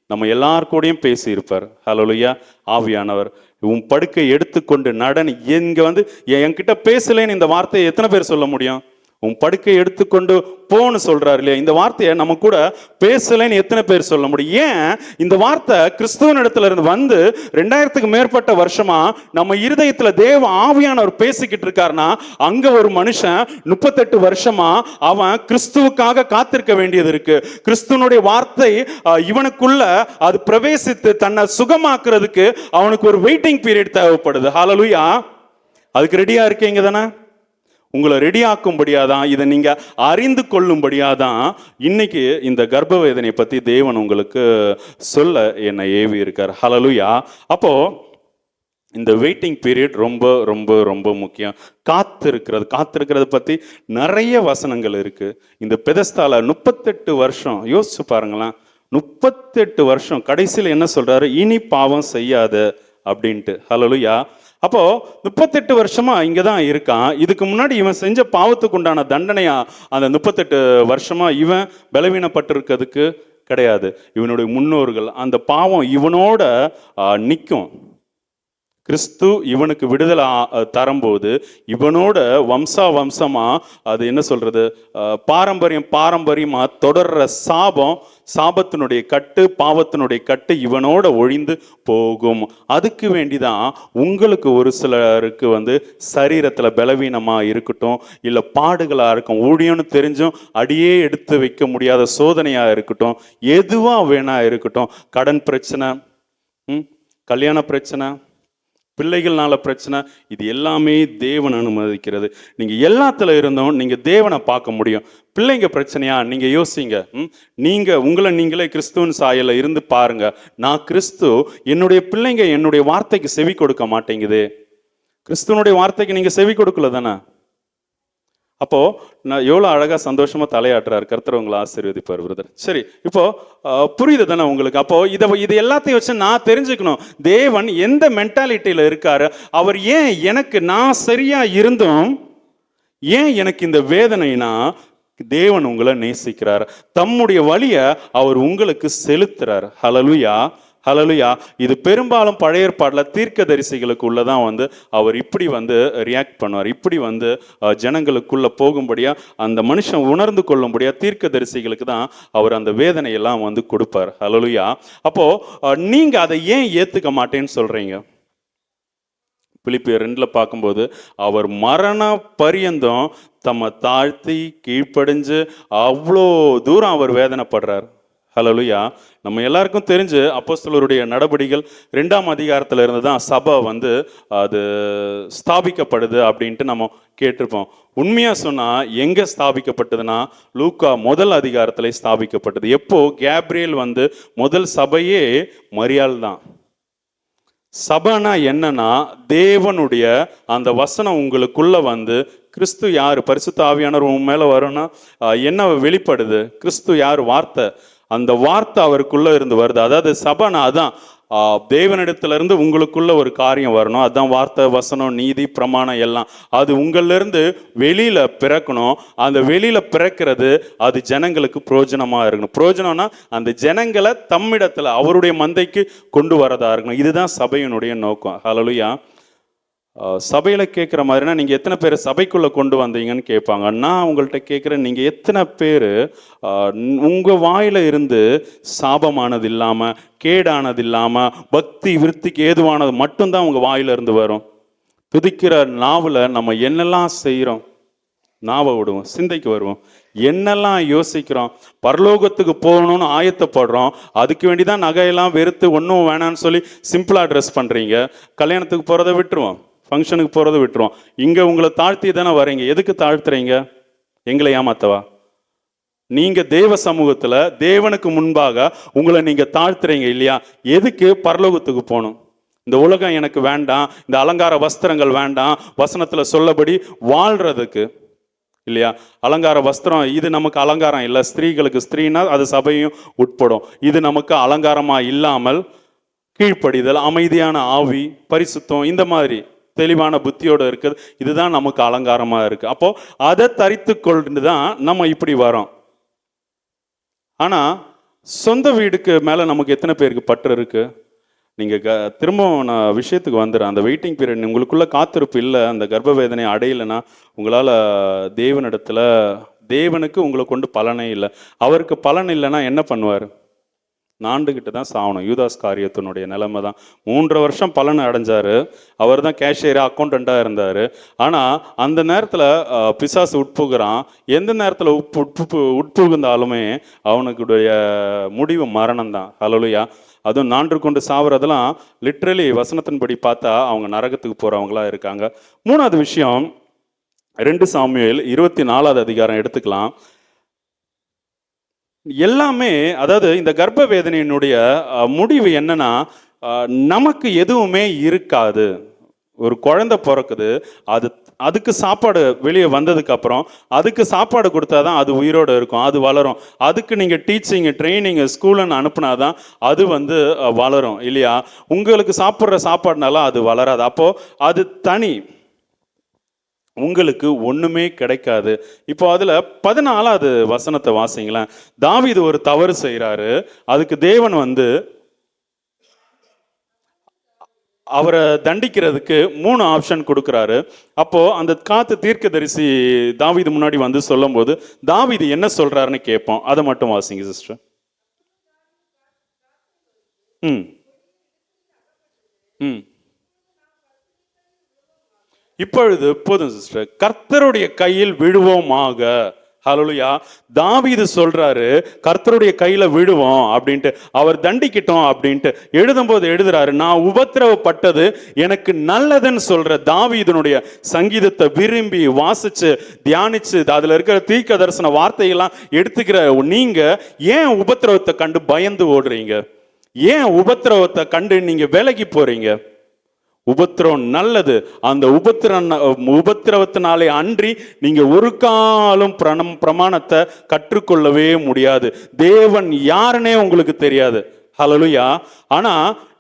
நம்ம எல்லாருக்கூடையும் பேசியிருப்பார். ஹல்லேலூயா. ஆவியானவர் உன் படுக்கை எடுத்துக்கொண்டு நடன். இங்க வந்து என்கிட்ட பேசலேன்னு இந்த வார்த்தையை எத்தனை பேர் சொல்ல முடியும்? உன் படுக்கை எடுத்துக்கொண்டு போன்னு சொல்றாரு இல்லையா? இந்த வார்த்தையை நம்ம கூட பேசலைன்னு எத்தனை பேர் சொல்ல முடியும்? ஏன் இந்த வார்த்தை கிறிஸ்துவன் இடத்துல இருந்து வந்து 2000க்கு மேற்பட்ட வருஷமா நம்ம இருதயத்துல தேவ ஆவியானவர் பேசிக்கிட்டு இருக்காருன்னா, அங்க ஒரு மனுஷன் 38 வருஷமா அவன் கிறிஸ்துவுக்காக காத்திருக்க வேண்டியது இருக்கு. கிறிஸ்துவனுடைய வார்த்தை இவனுக்குள்ள அது பிரவேசித்து தன்னை சுகமாக்குறதுக்கு அவனுக்கு ஒரு வெயிட்டிங் பீரியட் தேவைப்படுது. ஹல்லேலூயா. அதுக்கு ரெடியா இருக்கீங்க தானே? உங்களை ரெடி ஆக்கும்படியாதான், இதை நீங்க அறிந்து கொள்ளும்படியாதான் இன்னைக்கு இந்த கர்ப்ப வேதனை பத்தி தேவன் உங்களுக்கு சொல்ல என்னை ஏவி இருக்கார். ஹல்லேலூயா. அப்போ இந்த வெயிட்டிங் பீரியட் ரொம்ப ரொம்ப ரொம்ப முக்கியம். காத்திருக்கிறது பத்தி நிறைய வசனங்கள் இருக்கு. இந்த பெதஸ்தால 38 வருஷம் யோசிச்சு பாருங்களேன். 38 வருஷம் கடைசியில் என்ன சொல்றாரு? இனி பாவம் செய்யாத அப்படின்ட்டு. ஹல்லேலூயா. அப்போ 38 வருஷமா இங்கதான் இருக்கான். இதுக்கு முன்னாடி இவன் செஞ்ச பாவத்துக்கு உண்டான தண்டனையா அந்த 38 வருஷமா இவன் பலவீனப்பட்டிருக்கிறதுக்கு கிடையாது. இவனுடைய முன்னோர்கள் அந்த பாவம் இவனோட நிற்கும். கிறிஸ்து இவனுக்கு விடுதலை தரும்போது இவனோட வம்சமா அது என்ன சொல்றது, பாரம்பரியமா தொடர்ற சாபத்தினுடைய கட்டு, பாவத்தினுடைய கட்டு இவனோட ஒழிந்து போகும். அதுக்கு வேண்டிதான் உங்களுக்கு ஒரு சிலருக்கு வந்து சரீரத்துல பலவீனமா இருக்கட்டும், இல்ல பாடுகளா இருக்கும், ஊழியம்னு தெரிஞ்சும் அடியே எடுத்து வைக்க முடியாத சோதனையா இருக்கட்டும், எதுவா வேணா இருக்கட்டும், கடன் பிரச்சனை, கல்யாண பிரச்சனை, பிள்ளைகள்னால பிரச்சனை, இது எல்லாமே தேவன் அனுமதிக்கிறது. நீங்க எல்லாத்துல இருந்தும் நீங்க தேவனை பார்க்க முடியும். பிள்ளைங்க பிரச்சனையா நீங்க யோசிங்க. உங்களை நீங்களே கிறிஸ்துவின் சாயல இருந்து பாருங்க. நான் கிறிஸ்து, என்னுடைய பிள்ளைங்க என்னுடைய வார்த்தைக்கு செவி கொடுக்க மாட்டேங்குது. கிறிஸ்துவனுடைய வார்த்தைக்கு நீங்க செவி கொடுக்கல தானே? அப்போ நான் எவ்வளோ அழகா சந்தோஷமா தலையாட்டுறாரு. கர்த்தர் உங்களை ஆசீர்வதிப்பார் பிரதர். சரி, இப்போ புரியுது தானே உங்களுக்கு? அப்போ இது எல்லாத்தையும் வச்சு நான் தெரிஞ்சுக்கணும், தேவன் எந்த மென்டாலிட்டியில இருக்காரு. அவர் ஏன் எனக்கு, நான் சரியா இருந்தும் ஏன் எனக்கு இந்த வேதனைனா, தேவன் உங்களை நேசிக்கிறார். தம்முடைய வழியை அவர் உங்களுக்கு செலுத்துறார். ஹல்லேலூயா. ஹல்லேலூயா. இது பெரும்பாலும் பழைய ஏற்பாட்டில் தீர்க்கதரிசிகளுக்கு உள்ளதான் வந்து அவர் இப்படி வந்து ரியாக்ட் பண்ணுவார். இப்படி வந்து ஜனங்களுக்குள்ள போகும்படியா, அந்த மனுஷன் உணர்ந்து கொள்ளும்படியா தீர்க்கதரிசிகளுக்கு தான் அவர் அந்த வேதனையெல்லாம் வந்து கொடுப்பார். ஹல்லேலூயா. அப்போ நீங்க அதை ஏன் ஏத்துக்க மாட்டேன்னு சொல்றீங்க? பிலிப்பியர் 2 பார்க்கும்போது அவர் மரண பரியந்தம் தம்மை தாழ்த்தி கீழ்ப்படிஞ்சு அவ்வளோ தூரம் அவர் வேதனைப்படுறார். ஹல்லேலூயா. நம்ம எல்லாருக்கும் தெரிஞ்சு அப்போஸ்தலருடைய நடபடிகள் 2ஆம் அதிகாரத்துல இருந்து தான் சபை வந்து அது ஸ்தாபிக்கப்படுது அப்படின்ட்டு நம்ம கேட்டிருப்போம். உண்மையா சொன்னா எங்க ஸ்தாபிக்கப்பட்டதுன்னா, லூக்கா 1 அதிகாரத்துல ஸ்தாபிக்கப்பட்டது. எப்போ கேப்ரியல் வந்து முதல் சபையே மரியாள் தான். சபைனா என்னன்னா, தேவனுடைய அந்த வசனம் உங்களுக்குள்ள வந்து, கிறிஸ்து யாரு, பரிசுத்த ஆவியானவர் உன் மேல வரும்னா என்ன வெளிப்படுது? கிறிஸ்து யாரு? வார்த்தை. அந்த வார்த்தை அவருக்குள்ள இருந்து வருது. அதாவது சபைனா அதான், தேவனிடத்துல இருந்து உங்களுக்குள்ள ஒரு காரியம் வரணும். அதுதான் வார்த்தை, வசனம், நீதி, பிரமாணம் எல்லாம். அது உங்கள்ல இருந்து வெளியில பிறக்கணும். அந்த வெளியில பிறக்கிறது அது ஜனங்களுக்கு பிரயோஜனமா இருக்கணும். பிரயோஜனம்னா அந்த ஜனங்களை தம்மிடத்துல அவருடைய மந்தைக்கு கொண்டு வரதா இருக்கணும். இதுதான் சபையினுடைய நோக்கம். ஹல்லேலூயா. சபையில கேட்குற மாதிரினா, நீங்க எத்தனை பேர் சபைக்குள்ள கொண்டு வந்தீங்கன்னு கேட்பாங்க. நான் உங்கள்கிட்ட கேட்குறேன், நீங்க எத்தனை பேர் உங்க வாயில இருந்து சாபமானது இல்லாம, கேடானது இல்லாம, பக்தி விருத்திக்கு ஏதுவானது மட்டும்தான் உங்க வாயில இருந்து வரும். துதிக்கிற நாவல நம்ம என்னெல்லாம் செய்யறோம், நாவை விடுவோம், சிந்தைக்கு வருவோம், என்னெல்லாம் யோசிக்கிறோம், பரலோகத்துக்கு போகணும்னு ஆயத்தப்படுறோம். அதுக்கு வேண்டிதான் நகையெல்லாம் வெறுத்து ஒன்றும் வேணான்னு சொல்லி சிம்பிளா ட்ரெஸ் பண்றீங்க. கல்யாணத்துக்கு போறதை விட்டுருவோம், ஃபங்க்ஷனுக்கு போறதை விட்டுருவோம். இங்க உங்களை தாழ்த்தி தானே வரீங்க. எதுக்கு தாழ்த்துறீங்க? எங்களை ஏமாத்தவா? நீங்க தேவ சமூகத்துல தேவனுக்கு முன்பாக உங்களை நீங்க தாழ்த்துறீங்க இல்லையா? எதுக்கு? பரலோகத்துக்கு போகணும். இந்த உலகம் எனக்கு வேண்டாம், இந்த அலங்கார வஸ்திரங்கள் வேண்டாம், வசனத்துல சொல்லபடி வாழ்றதுக்கு இல்லையா? அலங்கார வஸ்திரம் இது நமக்கு அலங்காரம் இல்லை. ஸ்திரீகளுக்கு ஸ்திரீனா அது சபையும் உட்படும். இது நமக்கு அலங்காரமாக இல்லாமல் கீழ்ப்படிதல், அமைதியான ஆவி, பரிசுத்தம், இந்த மாதிரி தெளிவான புத்தியோடு இருக்குது. இதுதான் நமக்கு அலங்காரமாக இருக்குது. அப்போ அதை தரித்து கொண்டு தான் நம்ம இப்படி வரோம். ஆனால் சொந்த வீடுக்கு மேலே நமக்கு எத்தனை பேருக்கு பற்று இருக்கு? நீங்கள் திரும்பவும் நான் விஷயத்துக்கு வந்துடுறேன். அந்த வெயிட்டிங் பீரியட் உங்களுக்குள்ள காத்திருப்பு இல்லை, அந்த கர்ப்ப வேதனை அடையலைன்னா உங்களால் தேவனுக்கு உங்களை கொண்டு பலனே இல்லை. அவருக்கு பலன் இல்லைன்னா என்ன பண்ணுவார்? நாண்டுகிட்டு தான் சாகணும். யூதாஸ் காரியத்தினுடைய நிலைமை தான். 3 வருஷம் பலன் அடைஞ்சார். அவர் தான் கேஷியராக அக்கௌண்டண்ட்டாக இருந்தார். ஆனால் அந்த நேரத்தில் பிசாசு உட்புகிறான். எந்த நேரத்தில் உட்புகுந்தாலுமே அவனுக்குடைய முடிவு மரணம் தான். ஹல்லேலூயா. அதுவும் நான்று கொண்டு சாவுறதெல்லாம் லிட்ரலி வசனத்தின்படி பார்த்தா அவங்க நரகத்துக்கு போகிறவங்களா இருக்காங்க. 3வது விஷயம் 2 சாமுவேல் 24வது அதிகாரம் எடுத்துக்கலாம். எல்லாமே அதாவது இந்த கர்ப்ப வேதனையினுடைய முடிவு என்னன்னா, நமக்கு எதுவுமே இருக்காது. ஒரு குழந்தை பிறக்குது, அதுக்கு சாப்பாடு வெளியே வந்ததுக்கு அப்புறம் அதுக்கு சாப்பாடு கொடுத்தாதான் அது உயிரோடு இருக்கும், அது வளரும். அதுக்கு நீங்கள் டீச்சிங் ட்ரைனிங் ஸ்கூலுன்னு அனுப்புனாதான் அது வளரும் இல்லையா? உங்களுக்கு சாப்பிட்ற சாப்பாடுனால அது வளராது. அப்போது அது தனி, உங்களுக்கு ஒண்ணுமே கிடைக்காது. இப்போ அதுல 14வது வசனத்தை வாசிங்களேன். தாவீது ஒரு தவறு செய்யறாரு. அதுக்கு தேவன் அவரை தண்டிக்கிறதுக்கு 3 ஆப்ஷன் கொடுக்குறாரு. அப்போ அந்த காத்து தீர்க்கதரிசி தாவீது முன்னாடி சொல்லும் போது தாவீது என்ன சொல்றாருன்னு கேட்போம். அதை மட்டும் வாசிங்க சிஸ்டர். இப்பொழுது போதும் சிஸ்டர், கர்த்தருடைய கையில் விழுவோமாக. ஹல்லேலூயா. தாவீது சொல்றாரு கர்த்தருடைய கையில விழுவோம் அப்படின்ட்டு, அவர் தண்டிக்கிட்டோம் அப்படின்ட்டு. எழுதும்போது எழுதுறாரு, நான் உபத்திரவப்பட்டது எனக்கு நல்லதுன்னு சொல்ற தாவீதுனுடைய சங்கீதத்தை விரும்பி வாசிச்சு தியானிச்சு அதுல இருக்கிற தீர்க்க தரிசன வார்த்தையெல்லாம் எடுத்துக்கிற நீங்க ஏன் உபத்திரவத்தை கண்டு பயந்து ஓடுறீங்க? ஏன் உபத்திரவத்தை கண்டு நீங்க விலகி போறீங்க? உபத்திரம் நல்லது. அந்த உபத்திரவத்தினாலே அன்றி நீங்க ஒரு காலம் பிரமாணத்தை கற்றுக்கொள்ளவே முடியாது. தேவன் யாருன்னே உங்களுக்கு தெரியாது. ஹல்லேலூயா. ஆனா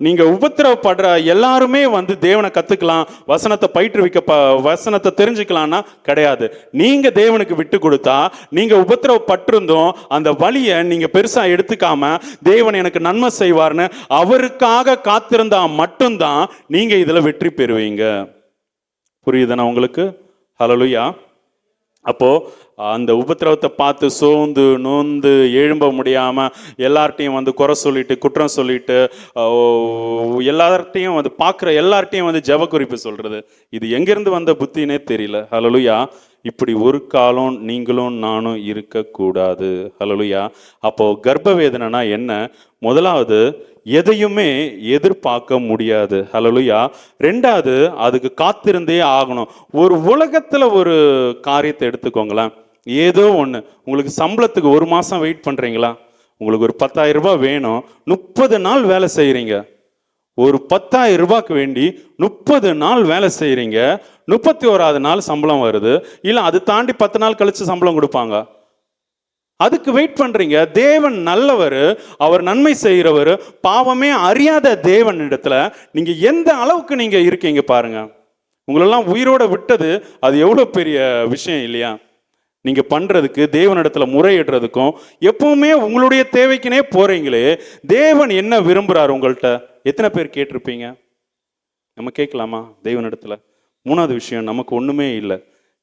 நீங்க உபத்திரவப்படுற எல்லாருமே தேவனை கத்துக்கலாம், வசனத்தை பயிற்றுவிக்க வசனத்தை தெரிஞ்சுக்கலாம்னா கிடையாது. நீங்க தேவனுக்கு விட்டு கொடுத்தா, நீங்க உபத்திரவப்பட்டிருந்தோம் அந்த வழியை நீங்க பெருசா எடுத்துக்காம தேவன் எனக்கு நன்மை செய்வார்னு அவருக்காக காத்திருந்தா மட்டும்தான் நீங்க இதுல வெற்றி பெறுவீங்க. புரியுதுனா உங்களுக்கு? ஹல்லேலூயா. அப்போ அந்த உபத்திரவத்தை பார்த்து சோர்ந்து நொந்து எழும்ப முடியாம எல்லார்ட்டையும் குறை சொல்லிட்டு குற்றம் சொல்லிட்டு எல்லார்ட்டையும் பார்க்குற எல்லார்ட்டையும் ஜெப குறிப்பு சொல்றது, இது எங்கிருந்து வந்த புத்தினே தெரியல. ஹல்லேலூயா. இப்படி ஒரு காலம் நீங்களும் நானும் இருக்கக்கூடாது. ஹல்லேலூயா. அப்போ கர்ப்ப வேதனைனா என்ன? முதலாவது, எதையுமே எதிர்பார்க்க முடியாது. ஹல்லேலூயா. 2வது, அதுக்கு காத்திருந்தே ஆகணும். ஒரு உலகத்துல ஒரு காரியத்தை எடுத்துக்கோங்களேன். ஏதோ ஒன்று, உங்களுக்கு சம்பளத்துக்கு 1 மாசம் வெயிட் பண்றீங்களா? உங்களுக்கு ஒரு 10,000 ரூபாய் வேணும், 30 நாள் வேலை செய்யறீங்க. ஒரு 10,000 ரூபாய்க்கு வேண்டி 30 நாள் வேலை செய்யறீங்க. 31வது நாள் சம்பளம் வருது. இல்லை அது தாண்டி 10 நாள் கழிச்சு சம்பளம் கொடுப்பாங்க. அதுக்கு வெயிட் பண்றீங்க. தேவன் நல்லவர், அவர் நன்மை செய்கிறவர். பாவமே அறியாத தேவன் இடத்துல நீங்க எந்த அளவுக்கு நீங்க இருக்கீங்க பாருங்க. உங்களெல்லாம் உயிரோட விட்டது அது எவ்வளவு பெரிய விஷயம் இல்லையா? நீங்க பண்றதுக்கு தேவனிடத்துல முறையிடுறதுக்கும் எப்பவுமே உங்களுடைய தேவைக்குனே போறீங்களே. தேவன் என்ன விரும்புறாரு உங்கள்கிட்ட எத்தனை பேர் கேட்டிருப்பீங்க? நம்ம கேட்கலாமா தேவனிடத்துல? 3வது விஷயம், நமக்கு ஒண்ணுமே இல்லை,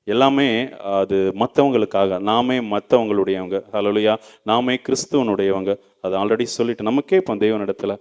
எல்லாமே அது மற்றவங்களுக்காக. நாமே மற்றவங்களுடையவங்க. ஹல்லேலூயா. நாமே கிறிஸ்துவனுடையவங்க. அது ஆல்ரெடி சொல்லிட்டு நம்ம கேட்போம் தேவனிடத்துல,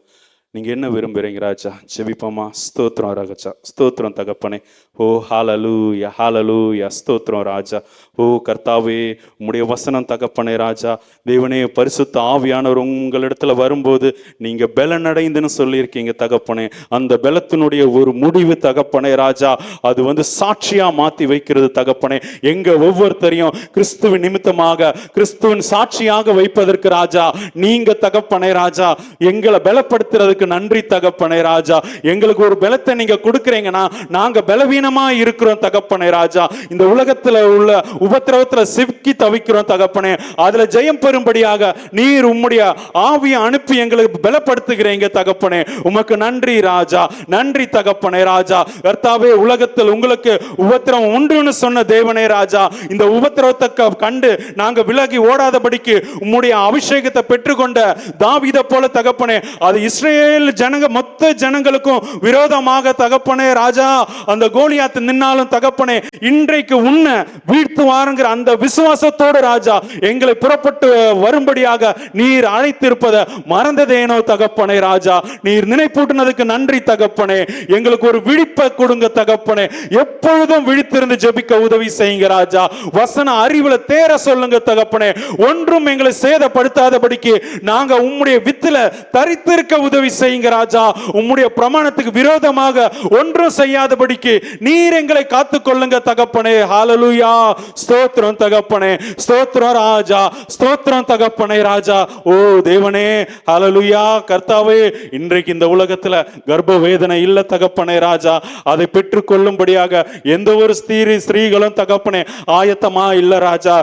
நீங்க என்ன விரும்புறீங்க ராஜா? ஜெபிப்போமா? ஸ்தோத்திரம் ராஜா, ஸ்தோத்திரம் தகப்பனே. ஓ ஹல்லேலூயா, ஹல்லேலூயா, ஸ்தோத்திரம் ராஜா. ஓ கர்த்தாவே, உம்முடைய வசனம் தகப்பனே ராஜா. தேவனே, பரிசுத்த ஆவியானவர் உங்களிடத்துல வரும்போது நீங்க பலனடைந்துன்னு சொல்லியிருக்கீங்க தகப்பனே. அந்த பலத்தினுடைய ஒரு முடிவு தகப்பனே ராஜா, அது சாட்சியா மாத்தி வைக்கிறது தகப்பனே. எங்க ஒவ்வொருத்தரையும் கிறிஸ்துவின் நிமித்தமாக கிறிஸ்துவின் சாட்சியாக வைப்பதற்கு ராஜா நீங்க தகப்பனே ராஜா எங்களை பலப்படுத்துறதுக்கு கொடுத்ததுக்கு நன்றி தகப்பனே ராஜா. எங்களுக்கு ஒரு பலத்தை நீங்க கொடுக்குறீங்கன்னா நாங்க பலவீனமா இருக்கிறோம் தகப்பனே ராஜா. இந்த உலகத்துல உள்ள உபத்திரவத்துல சிக்கி தவிக்கிறோம் தகப்பனே. அதுல ஜெயம் பெறும்படியாக நீர் உம்முடைய ஆவியை அனுப்பி எங்களுக்கு பலப்படுத்துகிறீங்க தகப்பனே. உமக்கு நன்றி ராஜா, நன்றி தகப்பனே ராஜா. கர்த்தாவே, உலகத்தில் உங்களுக்கு உபத்திரவம் உண்டுன்னு சொன்ன தேவனே ராஜா, இந்த உபத்திரவத்தை கண்டு நாங்க விலகி ஓடாதபடிக்கு உம்முடைய அபிஷேகத்தை பெற்றுக்கொண்ட தாவீதை போல தகப்பனே, அது இஸ்ரேல் ஜனங்க மொத்த ஜனங்களுக்கும் விரோதமாக தகப்பனே ராஜா அந்த கோலியாத் நின்னாலும் தகப்பனே, இன்றைக்கு உன்ன வீழ்த்துவாருங்கிற அந்த விசுவாசத்தோடு ராஜா எங்களை புறப்பட்டு வரும்படியாக நீர் அழைத்திருப்பதை மறந்ததேனோ தகப்பனே ராஜா. நீர் நினைப்பூட்டினதுக்கு நன்றி தகப்பனே. எங்களுக்கு ஒரு விழிப்பை கொடுங்க தகப்பனே. எப்பொழுதும் விழித்திருந்து ஜெபிக்க உதவி செய்யுங்க ராஜா. வசன அறிவுல தேர சொல்லுங்க தகப்பனே. ஒன்றும் எங்களை சேதப்படுத்தாதபடிக்கு நாங்க உம்முடைய வித்துல தரித்திருக்க உதவி செய்யுங்க ராஜா. உம்முடைய பிரமாணத்துக்கு விரோதமாக ஒன்றும் செய்யாதபடிக்கு நீர் எங்களை காத்துக் கொள்ளுங்க தகப்பனே. ஹல்லேலூயா, ஸ்தோத்திரம் தகப்பனே, ஸ்தோத்திரம் ராஜா, ஸ்தோத்திரம் தகப்பனே ராஜா. ஓ தேவனே, ஹல்லேலூயா. கர்த்தாவே, இன்றைக்கு இந்த உலகத்துல கர்ப்ப வேதனை இல்ல தகப்பனே ராஜா. அதை பெற்றுக் கொள்ளும்படியாக எந்த ஒரு ஸ்திரீகளும் தகப்பனே ஆயத்தமா இல்ல ராஜா.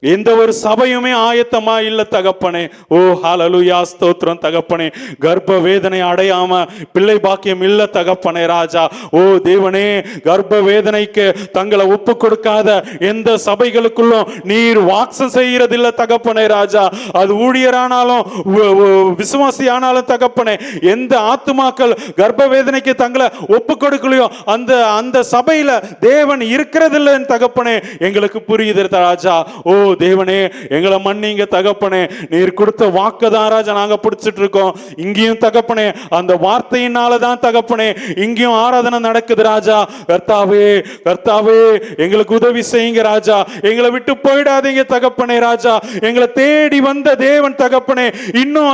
எந்த ஒரு சபையுமே ஆயத்தமா இல்ல தகப்பனே. ஓ ஹல்லேலூயா, ஸ்தோத்திரம் தகப்பனே. கர்ப்ப வேதனை அடையாம பிள்ளை பாக்கியம் இல்ல தகப்பனே ராஜா. ஓ தேவனே, கர்ப்ப வேதனைக்கு தங்களை ஒப்பு கொடுக்காத எந்த சபைகளுக்குள்ளும் நீர் வாசம் செய்யறது இல்ல தகப்பனே ராஜா. அது ஊழியரானாலும் விசுவாசி ஆனாலும் தகப்பனே, எந்த ஆத்துமாக்கள் கர்ப்ப வேதனைக்கு தங்களை ஒப்பு கொடுக்கலையோ அந்த அந்த சபையில தேவன் இருக்கிறது இல்லைன்னு தகப்பனே எங்களுக்கு புரியுது ராஜா. ஓ தேவனே, எங்களை மன்னிங்க தகப்பனே. நீர் கொடுத்த வாக்குதான் ராஜா நாங்க பிடிச்சிட்டு இருக்கோம். இங்கேயும் தகப்பனே அந்த வார்த்தையினால தான் தகப்பனே இங்கேயும் ஆராதனை நடக்குது ராஜா. கர்த்தாவே, கர்த்தாவே, எங்களுக்கு உதவி செய்யுங்க ராஜா. எங்களை விட்டு போயிடாதீங்க தகப்பனே ராஜா. எங்களை தேடி வந்த தேவன் தகப்பனே, இன்னும்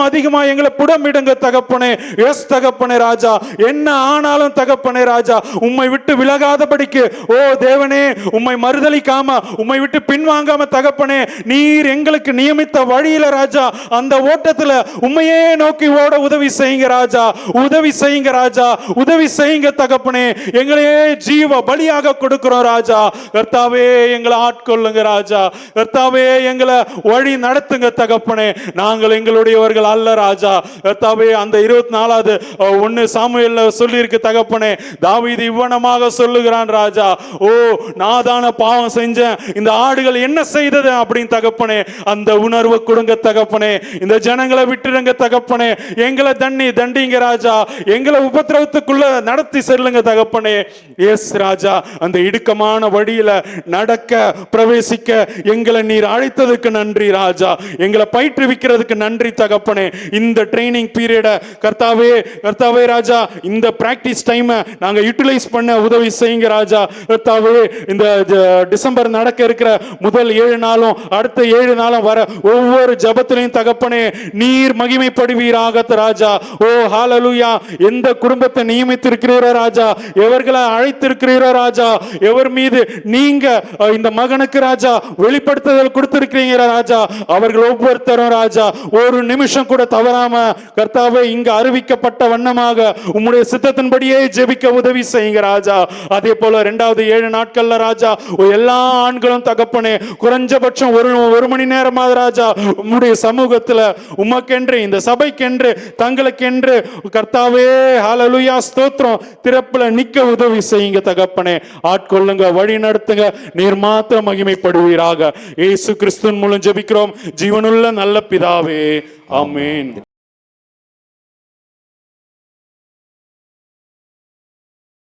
அதிகமா எங்களை புடமிடுங்க தகப்பனே. எஸ் தகப்பனே ராஜா. என்ன ஆனாலும் தகப்பனே ராஜா, உம்மை விட்டு விலகாதபடிக்கு ஓ தேவனே, உம்மை மறுதலிக்காம உம்மை விட்டு பின்வாங்காம தகப்பனே, நீர் எங்களுக்கு நியமித்த வழியில ராஜா அந்த ஓட்டத்துல உம்மையே நோக்கி ஓட உதவி செய்யுங்க ராஜா. உதவி செய்யுங்க ராஜா, உதவி செய்யுங்க தகப்பனே. எங்களையே ஜீவ பலியாக கொடுக்கிறோம் ராஜா. கர்த்தாவே, எங்களை ஆட்கொள்ளுங்க ராஜா. கர்த்தாவே, எங்களை வழி நடத்துங்க தகப்பனே. நாங்கள் எங்களுடையவர்கள் அல்ல ராஜா. கர்த்தாவே, அந்த 24வது 1 சாமுவேல்ல சொல்லி இருக்கு தகப்பனே, தாவீது இவ்வனமாக சொல்லுகிறான் ராஜா. ஓ, நான் தான பாவம் செஞ்சேன், இந்த ஆடுகள் என்ன செய்தது அப்படின்னு தகப்பனே அந்த உணர்வு கொடுங்க தகப்பனே. இந்த ஜனங்களை விட்டுருங்க தகப்பனே. எங்களை தண்டிங்க ராஜா. எங்களை உபத்திரவத்துக்குள்ள நடத்தி செல்லுங்க தகப்பனே. எஸ் ராஜா, அந்த இடுக்கமான வழியில நடக்க பிரவேசிக்க எங்களை நீர் அழைத்ததுக்கு நன்றி ராஜா. எங்களை பயிற்றுவிக்கிறதுக்கு நன்றி தகப்பனே. இந்த ட்ரைனிங் பீரியட கர்த்தாவே, கர்த்தாவே ராஜா, இந்த பிராக்டிஸ் டைம் நாங்க யூட்டிலைஸ் பண்ண உதவி செய்யுங்க ராஜா. கர்த்தாவே, இந்த டிசம்பர் நடக்க இருக்கிற முதல் 7 நாளும் அடுத்த 7 நாளும் வர ஒவ்வொரு ஜபத்திலையும் தகப்பனே நீர் மகிமைப்படுவீராக ராஜா. ஓ ஹல்லேலூயா. எந்த குடும்பத்தை நியமித்திருக்கிறீரோ ராஜா, எவர்களை அழைத்திருக்கிறீரோ ராஜா, எவர் மீது நீங்க இந்த மகனுக்கு ராஜா வெளிப்படுத்துதல் கொடுத்திருக்கிறீங்க ராஜா, அவர்கள் ஒவ்வொருத்தரும் ராஜா ஒரு நிமிஷம் கூட தவறாம கர்த்தாவே இங்க அறிவிக்கப்பட்ட வண்ணமாக உம்முடைய சித்தத்தின்படியே ஜெபிக்க உதவி செய்யுங்க ராஜா. அதே போல 2வது 7 நாட்கள்ல ராஜா எல்லா ஆண்களும் தகப்பனே குறைஞ்சபட்சம் ஒரு மணி நேரமாவது ராஜா உம்முடைய சமூகத்துல உமக்கென்று இந்த சபைக்கென்று தங்களுக்கென்று கர்த்தாவே ஹல்லேலூயா ஸ்தோத்திரம் திறப்புல நிக்க உதவி செய்யுங்க தகப்பனே. ஆட்கொள்ளுங்க, வழி நடத்துங்க. நீர் மாத்திரம் மகிமைப்படுவீராக. இயேசு கிறிஸ்துவின் மூலம் ஜெபிக்கிறோம் ஜீவனுள்ள நல்ல பிதாவே, ஆமென்.